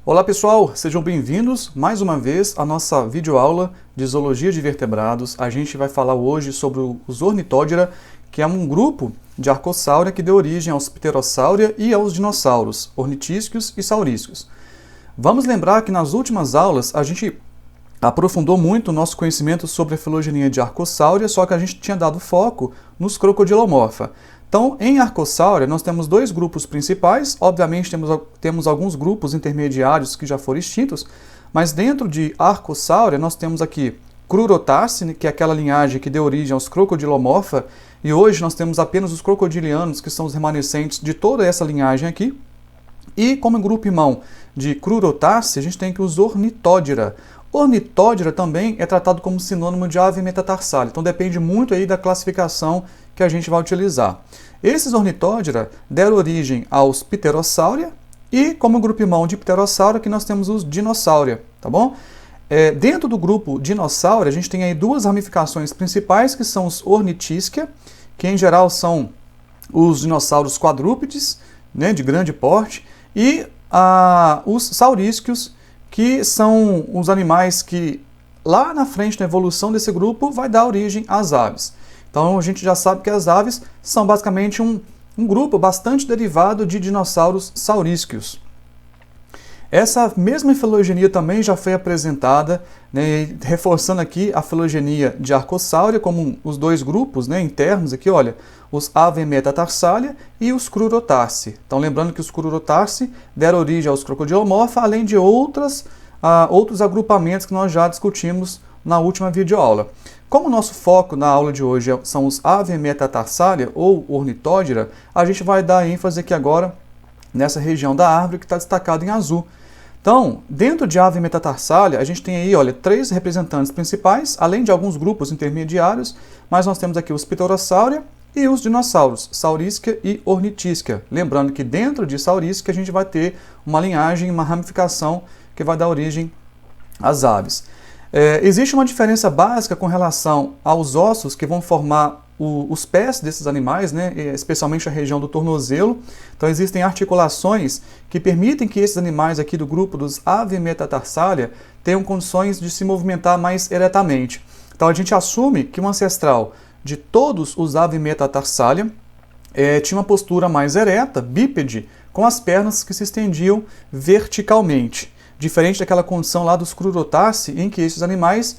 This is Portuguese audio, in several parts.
Olá pessoal, sejam bem-vindos mais uma vez à nossa videoaula de Zoologia de Vertebrados. A gente vai falar hoje sobre os Ornithodira, que é um grupo de Arcosáurea que deu origem aos Pterosáurea e aos dinossauros, ornitísquios e saurísquios. Vamos lembrar que nas últimas aulas a gente aprofundou muito o nosso conhecimento sobre a filogenia de Arcosáurea, só que a gente tinha dado foco nos Crocodilomorpha. Então, em Arcosáurea, nós temos dois grupos principais. Obviamente, temos alguns grupos intermediários que já foram extintos, mas dentro de Arcosáurea, nós temos aqui Crurotarsi, que é aquela linhagem que deu origem aos Crocodilomorpha, e hoje nós temos apenas os crocodilianos, que são os remanescentes de toda essa linhagem aqui. E como grupo irmão de Crurotarsi, a gente tem aqui os Ornithodira. Ornithodira também é tratado como sinônimo de ave metatarsália, então depende muito aí da classificação que a gente vai utilizar. Esses Ornithodira deram origem aos Pterosáurea e como grupo irmão de Pterosáurea que nós temos os Dinossáurea, tá bom? Dentro do grupo Dinossáurea a gente tem aí duas ramificações principais que são os Ornitisquia, que em geral são os dinossauros quadrúpedes, né, de grande porte, e os saurísquios, que são os animais que lá na frente, na evolução desse grupo, vai dar origem às aves. Então a gente já sabe que as aves são basicamente um grupo bastante derivado de dinossauros saurísquios. Essa mesma filogenia também já foi apresentada, né, reforçando aqui a filogenia de Arcosáurea como os dois grupos, né, internos aqui, olha, os Ave metatarsalia e os Crurotarsi. Então lembrando que os Crurotarsi deram origem aos Crocodilomorpha, além de outros agrupamentos que nós já discutimos na última videoaula. Como o nosso foco na aula de hoje são os Ave metatarsalia ou Ornithodira, a gente vai dar ênfase aqui agora nessa região da árvore que está destacada em azul. Então, dentro de Ave metatarsalia, a gente tem aí, olha, três representantes principais, além de alguns grupos intermediários, mas nós temos aqui os Pterosáurea e os dinossauros, Saurísquia e Ornitisquia. Lembrando que dentro de Saurísquia a gente vai ter uma linhagem, uma ramificação que vai dar origem às aves. Existe uma diferença básica com relação aos ossos que vão formar os pés desses animais, né, especialmente a região do tornozelo. Então existem articulações que permitem que esses animais aqui do grupo dos Ave metatarsalia tenham condições de se movimentar mais eretamente. Então a gente assume que o ancestral de todos os Ave metatarsalia tinha uma postura mais ereta, bípede, com as pernas que se estendiam verticalmente, diferente daquela condição lá dos Crurotarsi, em que esses animais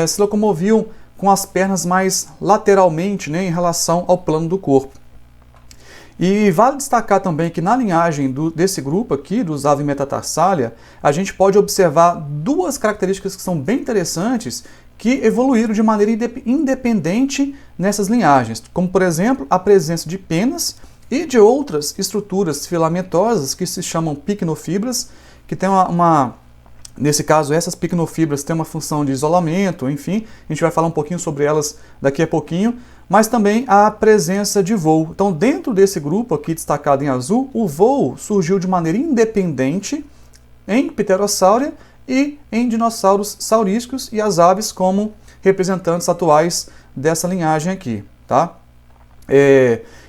se locomoviam com as pernas mais lateralmente, né, em relação ao plano do corpo. E vale destacar também que na linhagem desse grupo aqui, dos Ave metatarsalia, a gente pode observar duas características que são bem interessantes que evoluíram de maneira independente nessas linhagens, como por exemplo a presença de penas e de outras estruturas filamentosas que se chamam picnofibras, que tem nesse caso, essas picnofibras têm uma função de isolamento, enfim, a gente vai falar um pouquinho sobre elas daqui a pouquinho, mas também a presença de voo. Então, dentro desse grupo aqui destacado em azul, o voo surgiu de maneira independente em Pterosáurea e em dinossauros saurísquios e as aves como representantes atuais dessa linhagem aqui, tá?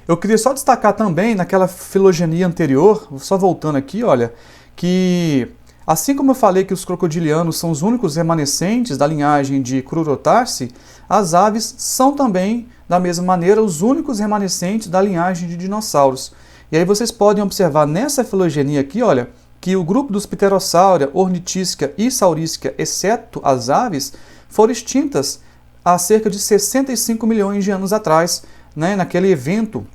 Eu queria só destacar também naquela filogenia anterior, só voltando aqui, olha, que assim como eu falei que os crocodilianos são os únicos remanescentes da linhagem de Crurotarsi, as aves são também, da mesma maneira, os únicos remanescentes da linhagem de dinossauros. E aí vocês podem observar nessa filogenia aqui, olha, que o grupo dos Pterosáurea, Ornitisquia e Saurísquia, exceto as aves, foram extintas há cerca de 65 milhões de anos atrás, né, naquele evento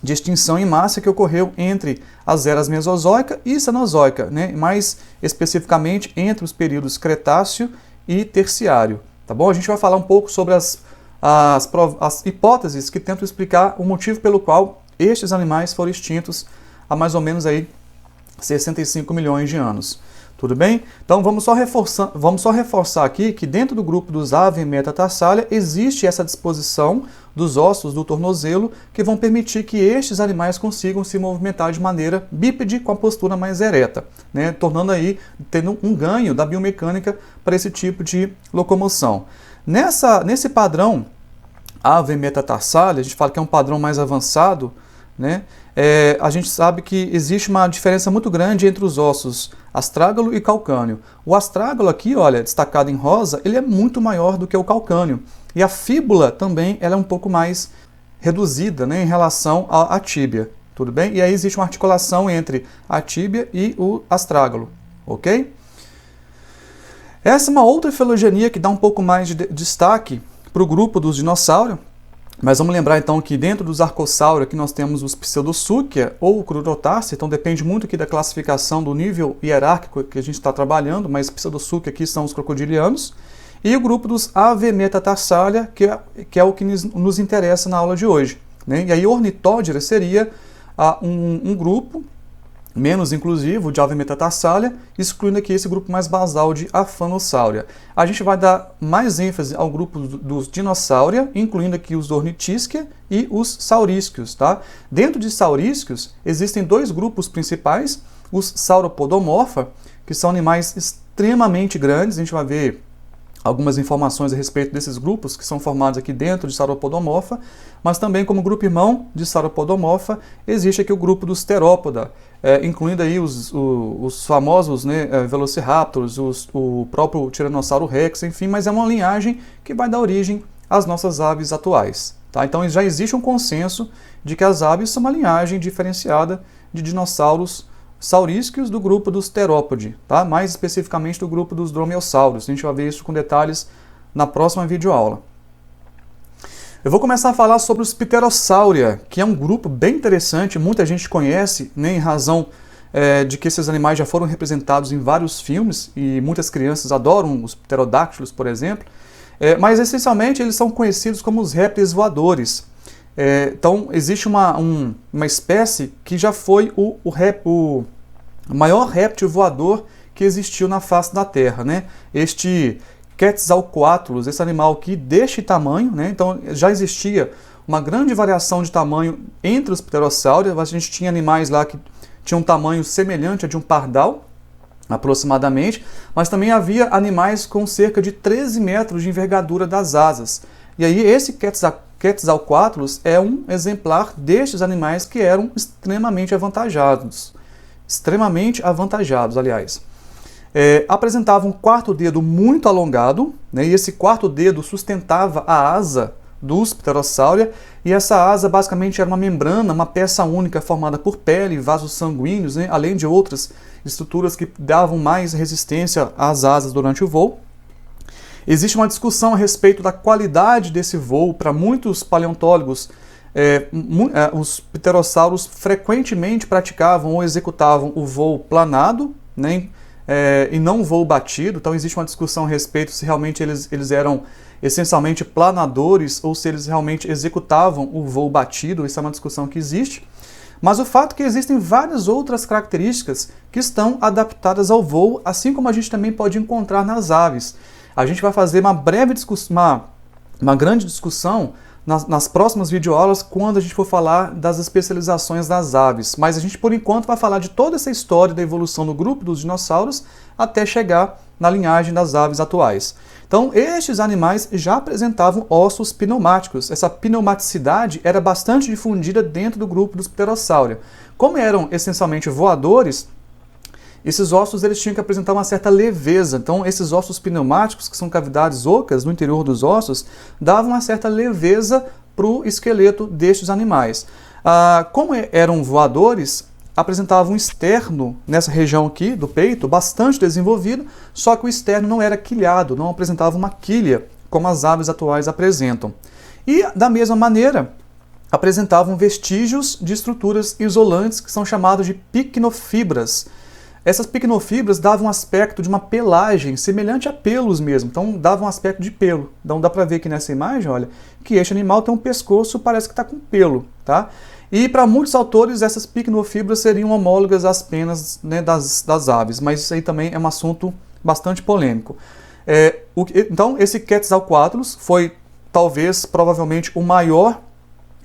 de extinção em massa que ocorreu entre as eras Mesozoica e Cenozoica, né? Mais especificamente entre os períodos Cretáceo e Terciário. Tá bom? A gente vai falar um pouco sobre as hipóteses que tentam explicar o motivo pelo qual estes animais foram extintos há mais ou menos aí 65 milhões de anos. Tudo bem? Então vamos só reforçar aqui que dentro do grupo dos Ave metatarsalia existe essa disposição dos ossos do tornozelo que vão permitir que estes animais consigam se movimentar de maneira bípede com a postura mais ereta, né? Tendo um ganho da biomecânica para esse tipo de locomoção. Nesse padrão Ave metatarsalia, a gente fala que é um padrão mais avançado né? A gente sabe que existe uma diferença muito grande entre os ossos astrágalo e calcâneo. O astrágalo aqui, olha, destacado em rosa, ele é muito maior do que o calcâneo. E a fíbula também ela é um pouco mais reduzida, né, em relação à tíbia, tudo bem? E aí existe uma articulação entre a tíbia e o astrágalo, ok? Essa é uma outra filogenia que dá um pouco mais de destaque para o grupo dos dinossauros. Mas vamos lembrar então que dentro dos arcossauros aqui nós temos os Pseudosúquia ou o Crurotácea, então depende muito aqui da classificação do nível hierárquico que a gente está trabalhando, mas Pseudosúquia aqui são os crocodilianos, e o grupo dos Avemetatarsalia, que é o que nos interessa na aula de hoje, né? E aí Ornithodira seria um grupo menos inclusivo de Avemetatarsalia, excluindo aqui esse grupo mais basal de Aphanosauria. A gente vai dar mais ênfase ao grupo dos Dinossauria, incluindo aqui os Ornitisquia e os Saurisquios, tá? Dentro de Saurisquios, existem dois grupos principais, os Sauropodomorpha, que são animais extremamente grandes, a gente vai ver algumas informações a respeito desses grupos que são formados aqui dentro de Sauropodomorpha, mas também como grupo irmão de Sauropodomorpha existe aqui o grupo dos Theropoda, incluindo aí os famosos, né, Velociraptors, o próprio Tiranossauro Rex, enfim, mas é uma linhagem que vai dar origem às nossas aves atuais, tá? Então já existe um consenso de que as aves são uma linhagem diferenciada de dinossauros saurísquios do grupo dos Theropodi, tá? Mais especificamente do grupo dos Dromaeossauros. A gente vai ver isso com detalhes na próxima videoaula. Eu vou começar a falar sobre os Pterossauria, que é um grupo bem interessante, muita gente conhece, né, em razão de que esses animais já foram representados em vários filmes e muitas crianças adoram os pterodáctilos, por exemplo, mas essencialmente eles são conhecidos como os répteis voadores. Então, existe uma espécie que já foi o maior réptil voador que existiu na face da Terra, né? Este Quetzalcoatlus, esse animal aqui deste tamanho, né? Então, já existia uma grande variação de tamanho entre os pterossauros. A gente tinha animais lá que tinham um tamanho semelhante a de um pardal, aproximadamente, mas também havia animais com cerca de 13 metros de envergadura das asas. E aí, esse Quetzalcoatlus é um exemplar destes animais que eram extremamente avantajados, aliás. Apresentava um quarto dedo muito alongado, né, e esse quarto dedo sustentava a asa dos Pterossauria, e essa asa basicamente era uma membrana, uma peça única formada por pele e vasos sanguíneos, né, além de outras estruturas que davam mais resistência às asas durante o voo. Existe uma discussão a respeito da qualidade desse voo. Para muitos paleontólogos, os pterossauros frequentemente praticavam ou executavam o voo planado, né, e não o voo batido. Então existe uma discussão a respeito se realmente eles eram essencialmente planadores ou se eles realmente executavam o voo batido. Essa é uma discussão que existe. Mas o fato é que existem várias outras características que estão adaptadas ao voo, assim como a gente também pode encontrar nas aves. A gente vai fazer uma breve discussão, uma grande discussão nas próximas videoaulas quando a gente for falar das especializações das aves. Mas a gente, por enquanto, vai falar de toda essa história da evolução no grupo dos dinossauros até chegar na linhagem das aves atuais. Então, estes animais já apresentavam ossos pneumáticos. Essa pneumaticidade era bastante difundida dentro do grupo dos Pterossauria. Como eram essencialmente voadores, esses ossos eles tinham que apresentar uma certa leveza. Então, esses ossos pneumáticos, que são cavidades ocas no interior dos ossos, davam uma certa leveza para o esqueleto destes animais. Como eram voadores, apresentavam um externo nessa região aqui do peito, bastante desenvolvido, só que o externo não era quilhado, não apresentava uma quilha, como as aves atuais apresentam. E, da mesma maneira, apresentavam vestígios de estruturas isolantes, que são chamados de picnofibras. Essas picnofibras davam um aspecto de uma pelagem, semelhante a pelos mesmo, então davam um aspecto de pelo. Então dá para ver aqui nessa imagem, olha, que este animal tem um pescoço, parece que está com pelo, tá? E para muitos autores essas picnofibras seriam homólogas às penas, né, das aves, mas isso aí também é um assunto bastante polêmico. Então esse Quetzalcoatlus foi talvez, provavelmente, o maior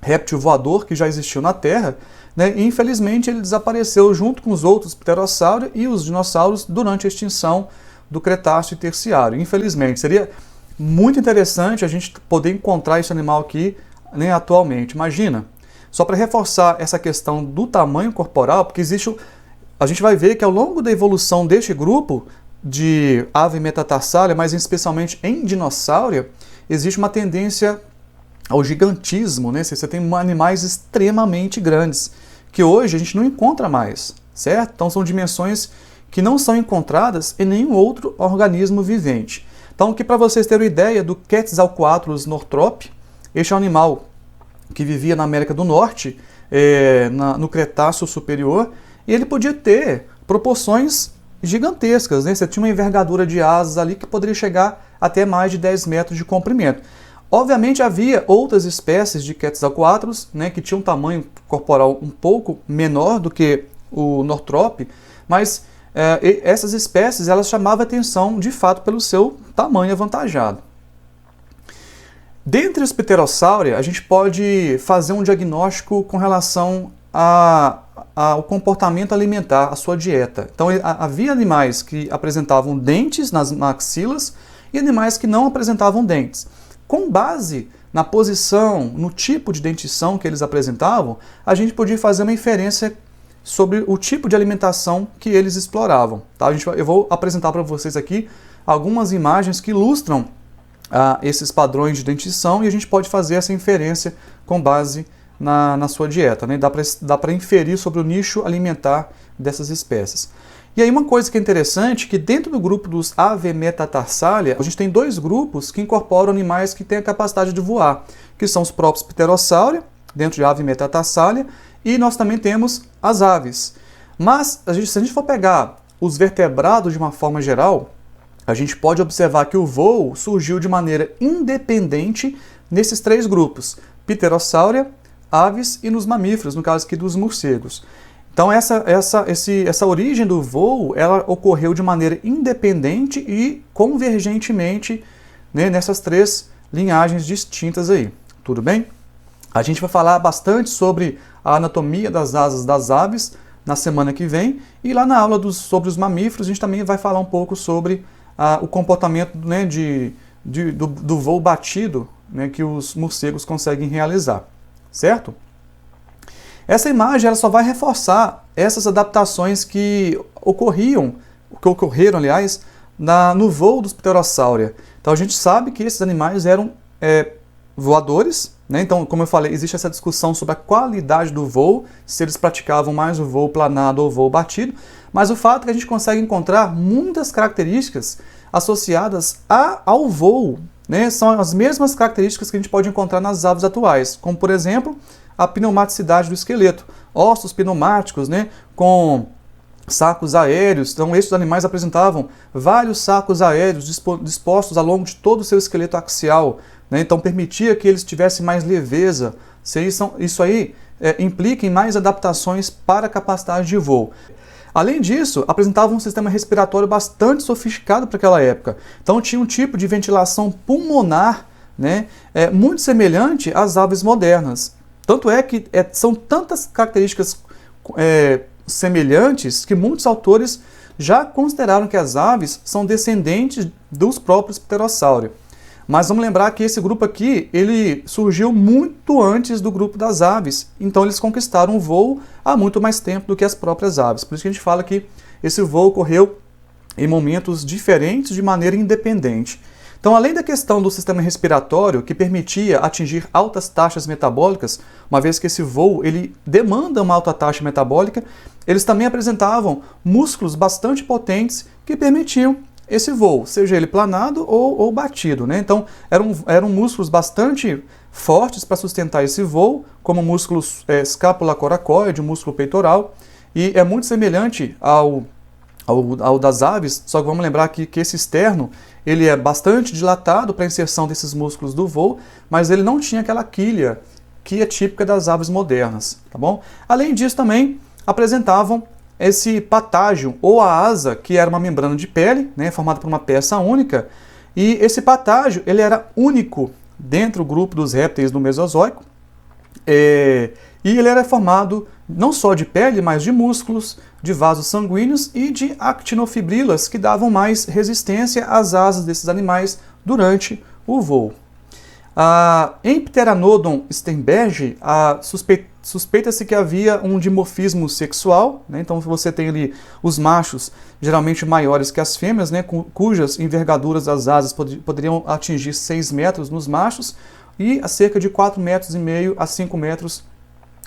réptil voador que já existiu na Terra, né? E infelizmente ele desapareceu junto com os outros pterossauros e os dinossauros durante a extinção do Cretáceo e Terciário. Infelizmente, seria muito interessante a gente poder encontrar esse animal aqui, né, atualmente. Imagina, só para reforçar essa questão do tamanho corporal, porque a gente vai ver que ao longo da evolução deste grupo de ave metatarsália, mas especialmente em dinossáuro, existe uma tendência ao gigantismo, né? Você tem animais extremamente grandes, que hoje a gente não encontra mais, certo? Então são dimensões que não são encontradas em nenhum outro organismo vivente. Então, aqui para vocês terem uma ideia do Quetzalcoatlus northrop, este é um animal que vivia na América do Norte, no Cretáceo superior, e ele podia ter proporções gigantescas, né? Você tinha uma envergadura de asas ali que poderia chegar até mais de 10 metros de comprimento. Obviamente havia outras espécies de Quetzalcoatlus, né, que tinham um tamanho corporal um pouco menor do que o northrop, mas essas espécies elas chamavam atenção de fato pelo seu tamanho avantajado. Dentre os Pterosauri, a gente pode fazer um diagnóstico com relação ao comportamento alimentar, a sua dieta. Então havia animais que apresentavam dentes nas maxilas e animais que não apresentavam dentes. Com base na posição, no tipo de dentição que eles apresentavam, a gente podia fazer uma inferência sobre o tipo de alimentação que eles exploravam. Tá? Eu vou apresentar para vocês aqui algumas imagens que ilustram esses padrões de dentição e a gente pode fazer essa inferência com base na sua dieta. Né? Dá para inferir sobre o nicho alimentar dessas espécies. E aí uma coisa que é interessante, que dentro do grupo dos Ave metatarsália, a gente tem dois grupos que incorporam animais que têm a capacidade de voar, que são os próprios Pterosauri, dentro de Ave metatarsália, e nós também temos as aves. Mas, se a gente for pegar os vertebrados de uma forma geral, a gente pode observar que o voo surgiu de maneira independente nesses três grupos, Pterosauri, aves e nos mamíferos, no caso aqui dos morcegos. Então essa origem do voo, ela ocorreu de maneira independente e convergentemente, né, nessas três linhagens distintas aí. Tudo bem? A gente vai falar bastante sobre a anatomia das asas das aves na semana que vem, e lá na aula sobre os mamíferos a gente também vai falar um pouco sobre o comportamento, né, do voo batido, né, que os morcegos conseguem realizar, certo? Essa imagem ela só vai reforçar essas adaptações que ocorreram, aliás, no voo dos Pterosauri. Então a gente sabe que esses animais eram voadores, né? Então, como eu falei, existe essa discussão sobre a qualidade do voo, se eles praticavam mais o voo planado ou o voo batido, mas o fato é que a gente consegue encontrar muitas características associadas ao voo, né? São as mesmas características que a gente pode encontrar nas aves atuais, como por exemplo a pneumaticidade do esqueleto, ossos pneumáticos, né, com sacos aéreos. Então esses animais apresentavam vários sacos aéreos dispostos ao longo de todo o seu esqueleto axial, né, então permitia que eles tivessem mais leveza. Isso aí implica em mais adaptações para a capacidade de voo. Além disso, apresentavam um sistema respiratório bastante sofisticado para aquela época. Então tinha um tipo de ventilação pulmonar, né, muito semelhante às aves modernas. Tanto é que são tantas características semelhantes que muitos autores já consideraram que as aves são descendentes dos próprios Pterosauri. Mas vamos lembrar que esse grupo aqui, ele surgiu muito antes do grupo das aves, então eles conquistaram o voo há muito mais tempo do que as próprias aves. Por isso que a gente fala que esse voo ocorreu em momentos diferentes de maneira independente. Então, além da questão do sistema respiratório, que permitia atingir altas taxas metabólicas, uma vez que esse voo ele demanda uma alta taxa metabólica, eles também apresentavam músculos bastante potentes que permitiam esse voo, seja ele planado ou batido, né? Então, eram músculos bastante fortes para sustentar esse voo, como o músculo escápula-coracoide, o músculo peitoral, e é muito semelhante ao das aves, só que vamos lembrar que esse externo ele é bastante dilatado para a inserção desses músculos do voo, mas ele não tinha aquela quilha que é típica das aves modernas, tá bom? Além disso também apresentavam esse patágio ou a asa, que era uma membrana de pele, né, formada por uma peça única, e esse patágio ele era único dentro do grupo dos répteis do Mesozoico, e ele era formado não só de pele, mas de músculos, de vasos sanguíneos e de actinofibrilas que davam mais resistência às asas desses animais durante o voo. Em Pteranodon sternbergi, suspeita-se que havia um dimorfismo sexual, né? Então você tem ali os machos geralmente maiores que as fêmeas, né? Cujas envergaduras das asas poderiam atingir 6 metros nos machos e a cerca de 4,5 metros a 5 metros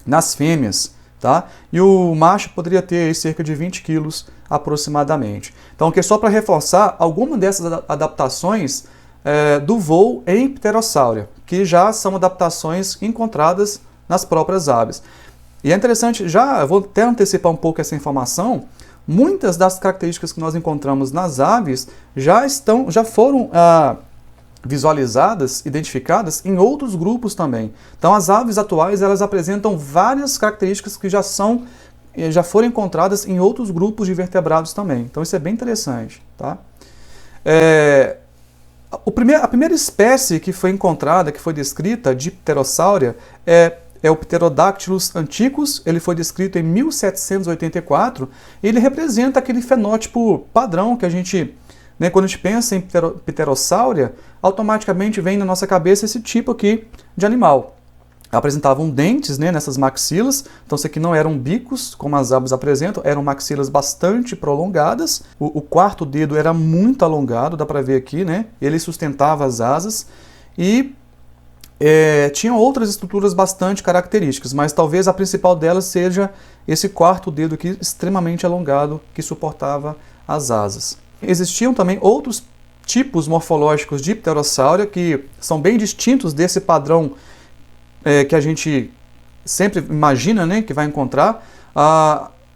nas fêmeas. Tá? E o macho poderia ter aí cerca de 20 quilos aproximadamente. Então, aqui só para reforçar algumas dessas adaptações do voo em Pterossauria, que já são adaptações encontradas nas próprias aves. E é interessante, eu vou até antecipar um pouco essa informação, muitas das características que nós encontramos nas aves já foram visualizadas, identificadas em outros grupos também. Então as aves atuais elas apresentam várias características que já foram encontradas em outros grupos de vertebrados também. Então isso é bem interessante. Tá? A primeira espécie que foi encontrada, que foi descrita de Pterossauria é o Pterodactylus antiquus. Ele foi descrito em 1784 e ele representa aquele fenótipo padrão que a gente... Quando a gente pensa em Pterossauria, automaticamente vem na nossa cabeça esse tipo aqui de animal. Apresentavam dentes nessas maxilas, então isso aqui não eram bicos, como as aves apresentam, eram maxilas bastante prolongadas. O quarto dedo era muito alongado, dá para ver aqui, né? Ele sustentava as asas e tinham outras estruturas bastante características, mas talvez a principal delas seja esse quarto dedo aqui extremamente alongado que suportava as asas. Existiam também outros tipos morfológicos de Pterossauria que são bem distintos desse padrão que a gente sempre imagina, né, que vai encontrar.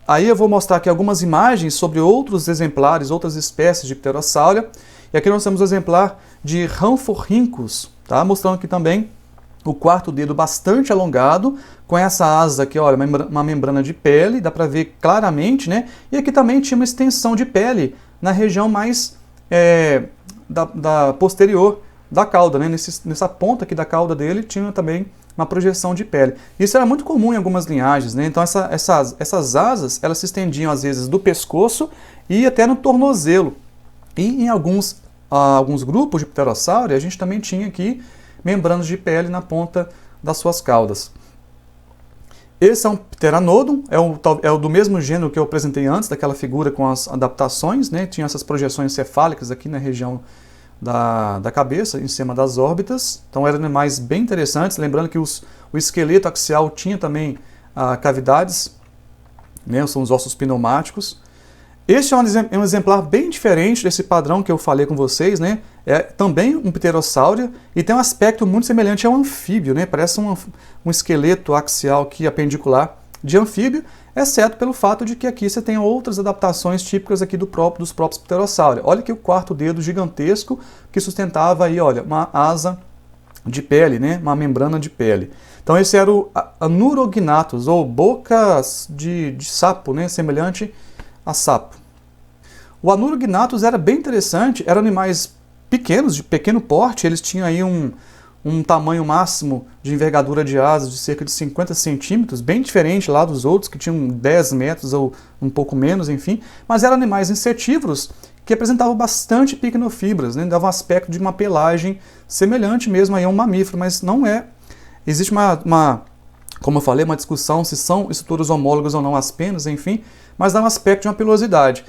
Aí eu vou mostrar aqui algumas imagens sobre outros exemplares, outras espécies de Pterossauria. E aqui nós temos o exemplar de Rhamphorhynchus, tá? Mostrando aqui também o quarto dedo bastante alongado, com essa asa aqui, olha, uma membrana de pele, dá para ver claramente, né? E aqui também tinha uma extensão de pele na região mais da posterior da cauda, né? Nessa ponta aqui da cauda dele tinha também uma projeção de pele. Isso era muito comum em algumas linhagens, né? Então essas asas elas se estendiam às vezes do pescoço e até no tornozelo. E em alguns grupos de Pterossauria a gente também tinha aqui membranas de pele na ponta das suas caudas. Esse é um Pteranodon, é o do mesmo gênero que eu apresentei antes, daquela figura com as adaptações, né? Tinha essas projeções cefálicas aqui na região da cabeça, em cima das órbitas. Então eram animais bem interessantes, lembrando que o esqueleto axial tinha também cavidades, né? São os ossos pneumáticos. Este é um exemplar bem diferente desse padrão que eu falei com vocês, né? É também um Pterossauria e tem um aspecto muito semelhante a um anfíbio, né? Parece um esqueleto axial aqui apendicular de anfíbio, exceto pelo fato de que aqui você tem outras adaptações típicas aqui dos próprios Pterossauria. Olha aqui o quarto dedo gigantesco que sustentava aí, olha, uma asa de pele, né? Uma membrana de pele. Então esse era o Anurognathus, ou boca de sapo, né? Semelhante a sapo. O Anurognathus era bem interessante, eram animais pequenos, de pequeno porte, eles tinham aí um tamanho máximo de envergadura de asas de cerca de 50 centímetros, bem diferente lá dos outros, que tinham 10 metros ou um pouco menos, enfim, mas eram animais insetívoros que apresentavam bastante picnofibras, né? Davam aspecto de uma pelagem semelhante mesmo aí a um mamífero, mas não é. Existe como eu falei, uma discussão se são estruturas homólogas ou não as penas, enfim, mas dá um aspecto de uma pilosidade.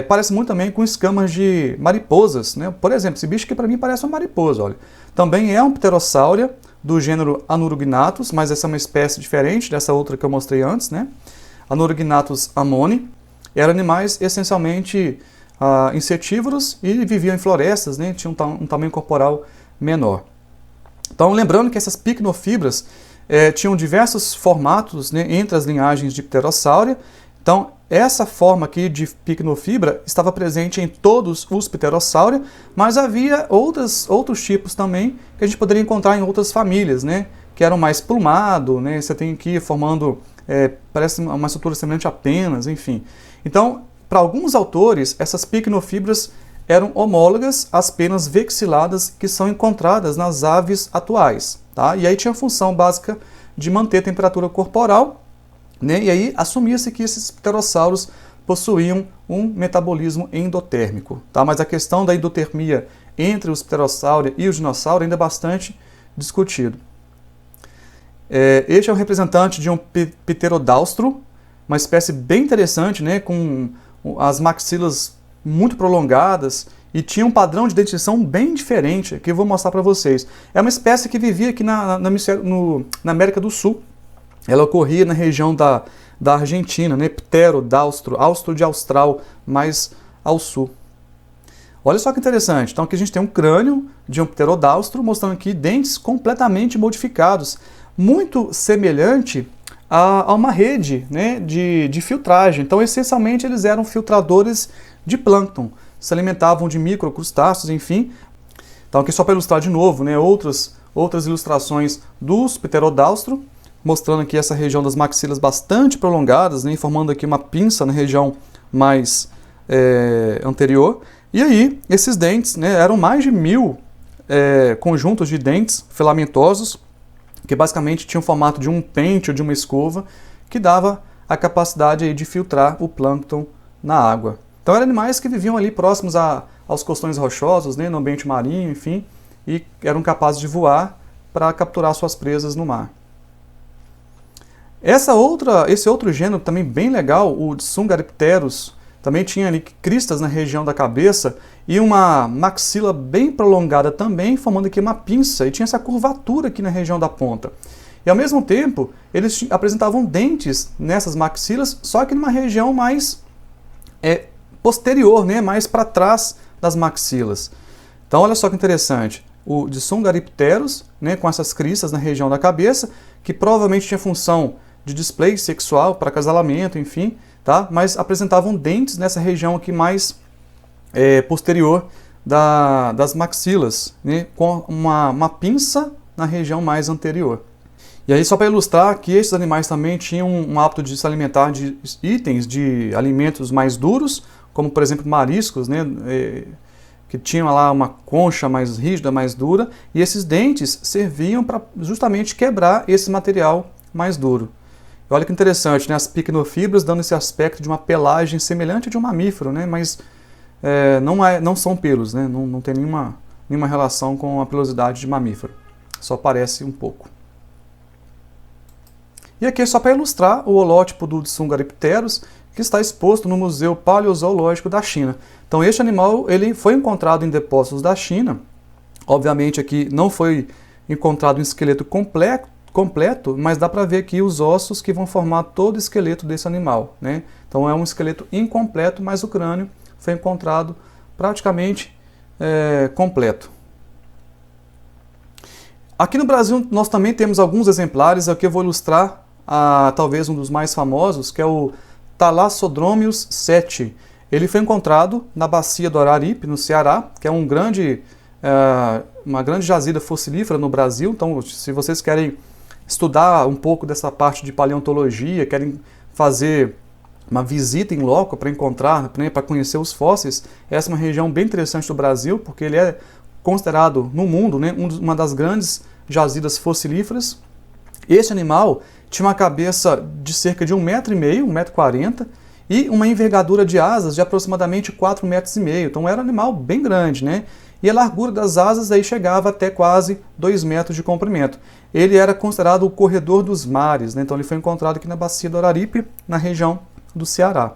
Parece muito também com escamas de mariposas, né? Por exemplo, esse bicho aqui para mim parece uma mariposa, olha. Também é um Pterossauria do gênero Anurognathus, mas essa é uma espécie diferente dessa outra que eu mostrei antes, né? Anurognathus ammoni. Eram animais essencialmente insetívoros e viviam em florestas, né? Tinham um tamanho corporal menor. Então, lembrando que essas picnofibras tinham diversos formatos, né, entre as linhagens de Pterossauria. Então, essa forma aqui de picnofibra estava presente em todos os Pterossauria, mas havia outros tipos também que a gente poderia encontrar em outras famílias, né, que eram mais plumado, né, você tem aqui formando, parece uma estrutura semelhante a penas, enfim. Então, para alguns autores, essas picnofibras eram homólogas às penas vexiladas que são encontradas nas aves atuais, tá? E aí tinha a função básica de manter a temperatura corporal, né? E aí assumia-se que esses pterossauros possuíam um metabolismo endotérmico, tá? Mas a questão da endotermia entre os Pterossauria e os dinossauros ainda é bastante discutido. Este é um representante de um pterodáustro, uma espécie bem interessante, né, com as maxilas muito prolongadas e tinha um padrão de dentição bem diferente, que eu vou mostrar para vocês. É uma espécie que vivia aqui na América do Sul. Ela ocorria na região da Argentina, né, pterodáustro, austro de austral, mais ao sul. Olha só que interessante. Então aqui a gente tem um crânio de um pterodáustro, mostrando aqui dentes completamente modificados, muito semelhante a uma rede, né, de filtragem. Então, essencialmente, eles eram filtradores de plâncton, se alimentavam de microcrustáceos, enfim. Então, aqui só para ilustrar de novo, né, outras ilustrações dos pterodáustro, mostrando aqui essa região das maxilas bastante prolongadas, né, formando aqui uma pinça na região mais anterior. E aí, esses dentes, né, eram mais de 1000 conjuntos de dentes filamentosos, que basicamente tinha o formato de um pente ou de uma escova, que dava a capacidade aí de filtrar o plâncton na água. Então eram animais que viviam ali próximos aos costões rochosos, né, no ambiente marinho, enfim, e eram capazes de voar para capturar suas presas no mar. Esse outro gênero também bem legal, o Tsungaripterus, também tinha ali cristas na região da cabeça e uma maxila bem prolongada também, formando aqui uma pinça, e tinha essa curvatura aqui na região da ponta. E ao mesmo tempo, eles apresentavam dentes nessas maxilas, só que numa região mais posterior, né, mais para trás das maxilas. Então olha só que interessante, o Tsungaripterus, né, com essas cristas na região da cabeça, que provavelmente tinha função de display sexual, para acasalamento, enfim, tá? Mas apresentavam dentes nessa região aqui mais posterior das maxilas, né? Com uma pinça na região mais anterior. E aí, só para ilustrar que esses animais também tinham um hábito de se alimentar de itens, de alimentos mais duros, como por exemplo mariscos, né? Que tinham lá uma concha mais rígida, mais dura, e esses dentes serviam para justamente quebrar esse material mais duro. Olha que interessante, né? As picnofibras dando esse aspecto de uma pelagem semelhante a de um mamífero, né? Mas não são pelos, né? Não tem nenhuma relação com a pelosidade de mamífero, só parece um pouco. E aqui é só para ilustrar o holótipo do Tsungaripterus, que está exposto no Museu Paleozoológico da China. Então este animal ele foi encontrado em depósitos da China, obviamente aqui não foi encontrado um esqueleto completo, mas dá para ver aqui os ossos que vão formar todo o esqueleto desse animal, né? Então é um esqueleto incompleto, mas o crânio foi encontrado praticamente completo. Aqui no Brasil nós também temos alguns exemplares, aqui eu vou ilustrar talvez um dos mais famosos, que é o Thalassodromeus seti. Ele foi encontrado na bacia do Araripe, no Ceará, que é uma grande jazida fossilífera no Brasil. Então, se vocês querem estudar um pouco dessa parte de paleontologia, querem fazer uma visita em loco para encontrar, né, para conhecer os fósseis, essa é uma região bem interessante do Brasil, porque ele é considerado no mundo, né, uma das grandes jazidas fossilíferas. Esse animal tinha uma cabeça de cerca de 1,5 m, 1,40 m, e uma envergadura de asas de aproximadamente 4,5 m. Então era um animal bem grande, né? E a largura das asas aí chegava até quase 2 metros de comprimento. Ele era considerado o corredor dos mares, né? Então ele foi encontrado aqui na bacia do Araripe, na região do Ceará.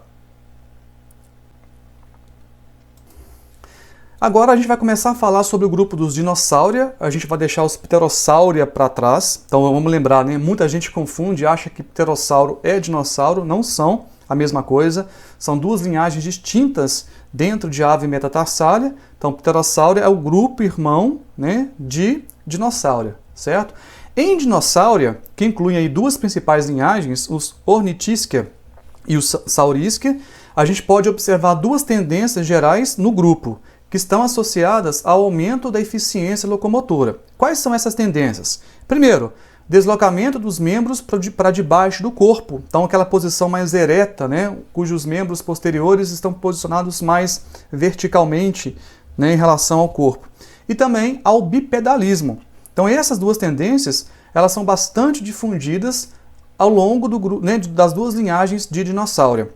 Agora a gente vai começar a falar sobre o grupo dos dinossauria. A gente vai deixar os pterossauria para trás. Então vamos lembrar, né? Muita gente confunde, acha que pterossauro é dinossauro. Não são a mesma coisa. São duas linhagens distintas dentro de ave metatarsália. Então pterossauria é o grupo irmão, né, de dinossauria, certo? Em dinossauria, que incluem aí duas principais linhagens, os Ornithischia e os Saurischia, a gente pode observar duas tendências gerais no grupo, que estão associadas ao aumento da eficiência locomotora. Quais são essas tendências? Primeiro, deslocamento dos membros para debaixo do corpo, então aquela posição mais ereta, né, cujos membros posteriores estão posicionados mais verticalmente, né, em relação ao corpo. E também ao bipedalismo. Então essas duas tendências, elas são bastante difundidas ao longo das duas linhagens de dinossauria.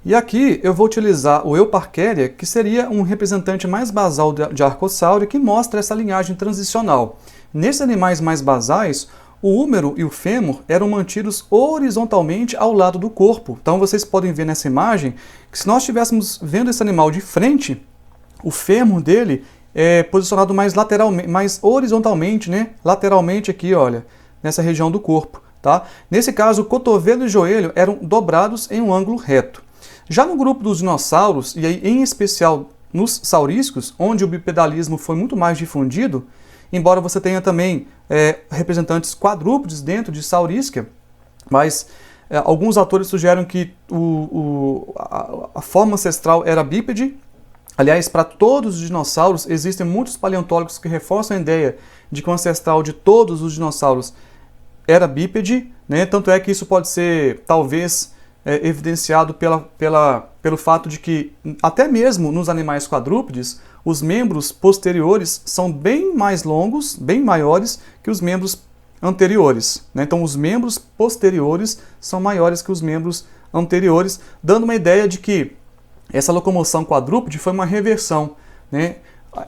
E aqui eu vou utilizar o Euparkeria, que seria um representante mais basal de Archosaurus, que mostra essa linhagem transicional. Nesses animais mais basais, o húmero e o fêmur eram mantidos horizontalmente ao lado do corpo. Então vocês podem ver nessa imagem que se nós estivéssemos vendo esse animal de frente, o fêmur dele é posicionado mais lateralmente, mais horizontalmente, né? Lateralmente aqui, olha, nessa região do corpo, tá? Nesse caso, o cotovelo e o joelho eram dobrados em um ângulo reto. Já no grupo dos dinossauros, e aí em especial nos sauríscos, onde o bipedalismo foi muito mais difundido, embora você tenha também representantes quadrúpedes dentro de Sauríscia, mas alguns autores sugerem que a forma ancestral era bípede. Aliás, para todos os dinossauros, existem muitos paleontólogos que reforçam a ideia de que o ancestral de todos os dinossauros era bípede, né? Tanto é que isso pode ser, talvez, evidenciado pelo fato de que, até mesmo nos animais quadrúpedes, os membros posteriores são bem mais longos, bem maiores que os membros anteriores, né? Então, os membros posteriores são maiores que os membros anteriores, dando uma ideia de que essa locomoção quadrúpede foi uma reversão, né?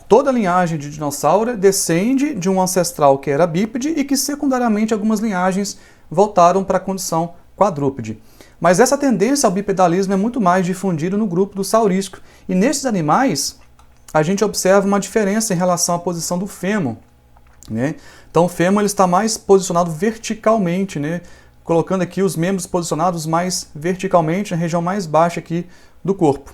Toda a linhagem de dinossauro descende de um ancestral que era bípede e que, secundariamente, algumas linhagens voltaram para a condição quadrúpede. Mas essa tendência ao bipedalismo é muito mais difundida no grupo do saurísco. E nesses animais, a gente observa uma diferença em relação à posição do fêmur, né? Então o fêmur ele está mais posicionado verticalmente, né? Colocando aqui os membros posicionados mais verticalmente, na região mais baixa aqui do corpo.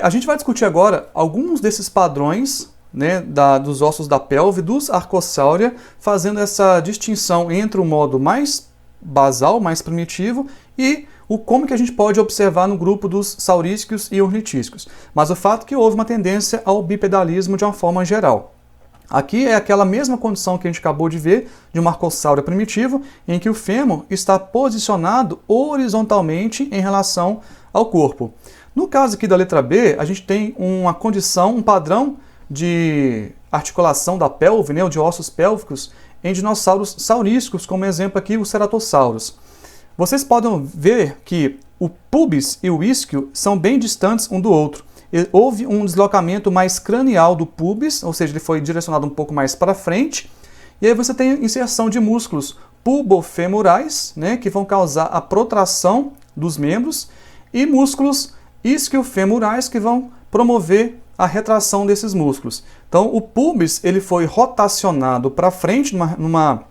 A gente vai discutir agora alguns desses padrões, né, dos ossos da pelve, dos Archosaura, fazendo essa distinção entre o modo mais basal, mais primitivo, e como que a gente pode observar no grupo dos sauríscos e ornitíscos. Mas o fato é que houve uma tendência ao bipedalismo de uma forma geral. Aqui é aquela mesma condição que a gente acabou de ver de um Archosaura primitivo, em que o fêmur está posicionado horizontalmente em relação ao corpo. No caso aqui da letra B, a gente tem uma condição, um padrão de articulação da pelve, né, ou de ossos pélvicos, em dinossauros sauríscos, como exemplo aqui o Ceratosaurus. Vocês podem ver que o pubis e o isquio são bem distantes um do outro. Houve um deslocamento mais cranial do pubis, ou seja, ele foi direcionado um pouco mais para frente, e aí você tem inserção de músculos pubofemorais, né, que vão causar a protração dos membros, e músculos isquiofemorais que vão promover a retração desses músculos. Então, o pubis ele foi rotacionado para frente numa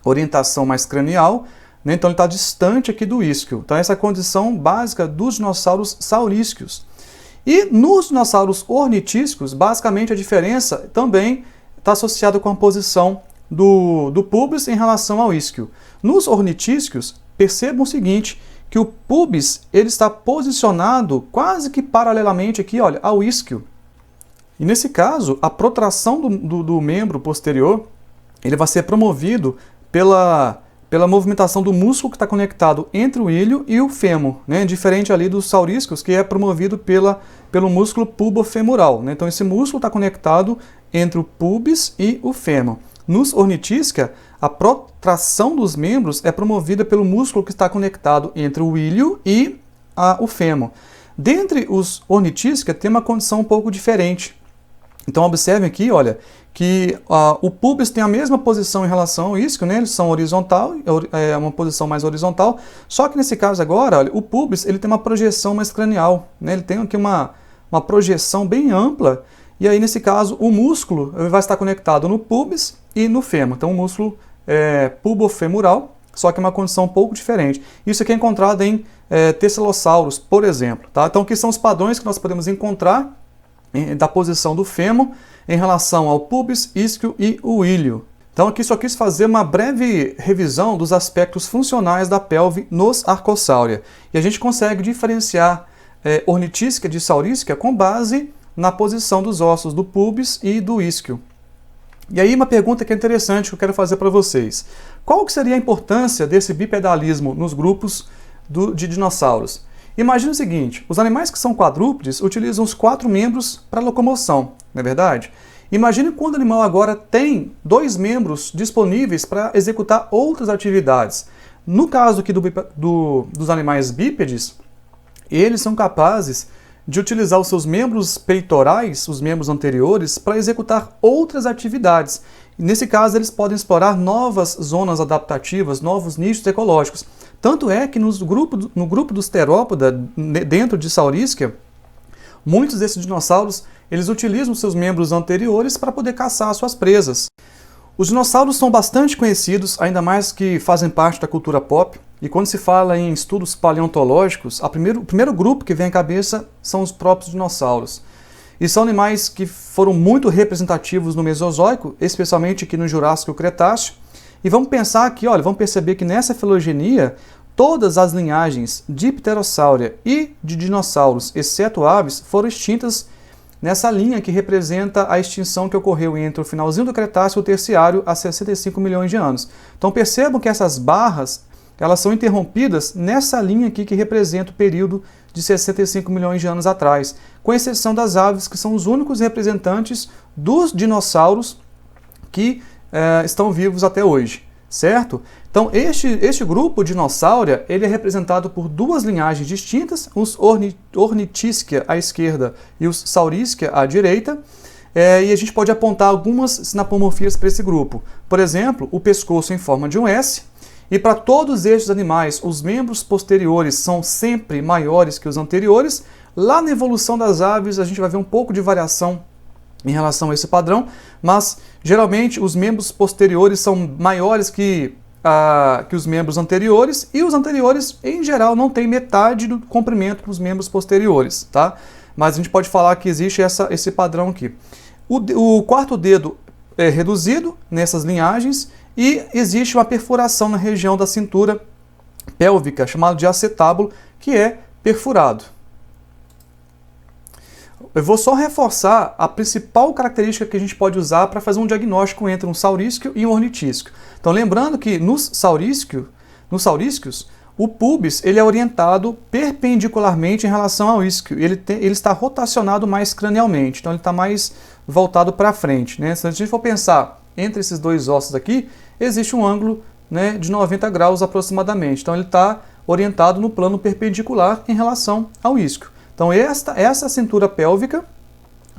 orientação mais cranial, né? Então ele está distante aqui do isquio. Então essa é a condição básica dos dinossauros saurísquios. E nos dinossauros ornitíscos, basicamente a diferença também está associada com a posição do pubis em relação ao isquio. Nos ornitíscos, percebam o seguinte, que o pubis ele está posicionado quase que paralelamente aqui, olha, ao isquio. E nesse caso, a protração do membro posterior ele vai ser promovido pela movimentação do músculo que está conectado entre o ilho e o fêmur, né? Diferente ali dos sauríscos, que é promovido pelo músculo pubofemoral, né? Então esse músculo está conectado entre o pubis e o fêmur. Nos ornitisca, a protração dos membros é promovida pelo músculo que está conectado entre o ilho e o fêmur. Dentre os ornitisca, tem uma condição um pouco diferente. Então observem aqui, olha, que o pubis tem a mesma posição em relação ao isquio, né? Eles são horizontal, é uma posição mais horizontal, só que nesse caso agora, olha, o pubis ele tem uma projeção mais cranial, né? Ele tem aqui uma projeção bem ampla, e aí nesse caso o músculo vai estar conectado no pubis e no fêmur, então o músculo pubofemoral, só que é uma condição um pouco diferente. Isso aqui é encontrado em Tesselossauros, por exemplo, tá? Então aqui são os padrões que nós podemos encontrar da posição do fêmur em relação ao pubis, isquio e o ilho. Então aqui só quis fazer uma breve revisão dos aspectos funcionais da pelve nos Archosaura. E a gente consegue diferenciar ornitísca de saurísca com base na posição dos ossos do pubis e do isquio. E aí uma pergunta que é interessante que eu quero fazer para vocês. Qual que seria a importância desse bipedalismo nos grupos de dinossauros? Imagina o seguinte, os animais que são quadrúpedes utilizam os 4 membros para locomoção, não é verdade? Imagine quando o animal agora tem 2 membros disponíveis para executar outras atividades. No caso aqui dos animais bípedes, eles são capazes de utilizar os seus membros peitorais, os membros anteriores, para executar outras atividades. Nesse caso, eles podem explorar novas zonas adaptativas, novos nichos ecológicos. Tanto é que no grupo dos Theropoda, dentro de Saurischia, muitos desses dinossauros eles utilizam seus membros anteriores para poder caçar suas presas. Os dinossauros são bastante conhecidos, ainda mais que fazem parte da cultura pop. E quando se fala em estudos paleontológicos, o primeiro grupo que vem à cabeça são os próprios dinossauros. E são animais que foram muito representativos no Mesozoico, especialmente aqui no Jurássico e o Cretáceo. E vamos pensar aqui, olha, vamos perceber que nessa filogenia, todas as linhagens de Pterossauria e de dinossauros, exceto aves, foram extintas nessa linha que representa a extinção que ocorreu entre o finalzinho do Cretáceo e o Terciário há 65 milhões de anos. Então percebam que essas barras, elas são interrompidas nessa linha aqui que representa o período de 65 milhões de anos atrás, com exceção das aves, que são os únicos representantes dos dinossauros que estão vivos até hoje, certo? Então este grupo Dinossauria, ele é representado por duas linhagens distintas, os Ornithischia à esquerda e os Saurischia à direita, e a gente pode apontar algumas sinapomorfias para esse grupo. Por exemplo, o pescoço em forma de um S, e para todos estes animais, os membros posteriores são sempre maiores que os anteriores. Lá na evolução das aves, a gente vai ver um pouco de variação em relação a esse padrão, mas geralmente os membros posteriores são maiores que os membros anteriores, e os anteriores, em geral, não têm metade do comprimento dos membros posteriores, tá? Mas a gente pode falar que existe esse padrão aqui. O quarto dedo é reduzido nessas linhagens, e existe uma perfuração na região da cintura pélvica, chamada de acetábulo, que é perfurado. Eu vou só reforçar a principal característica que a gente pode usar para fazer um diagnóstico entre um sauríschio e um ornitísquio. Então, lembrando que nos saurísquios, o pubis ele é orientado perpendicularmente em relação ao isquio. Ele está rotacionado mais cranialmente, então ele está mais voltado para frente, né? Se a gente for pensar entre esses dois ossos aqui, existe um ângulo, né, de 90 graus aproximadamente. Então ele está orientado no plano perpendicular em relação ao isquio. Então essa é a cintura pélvica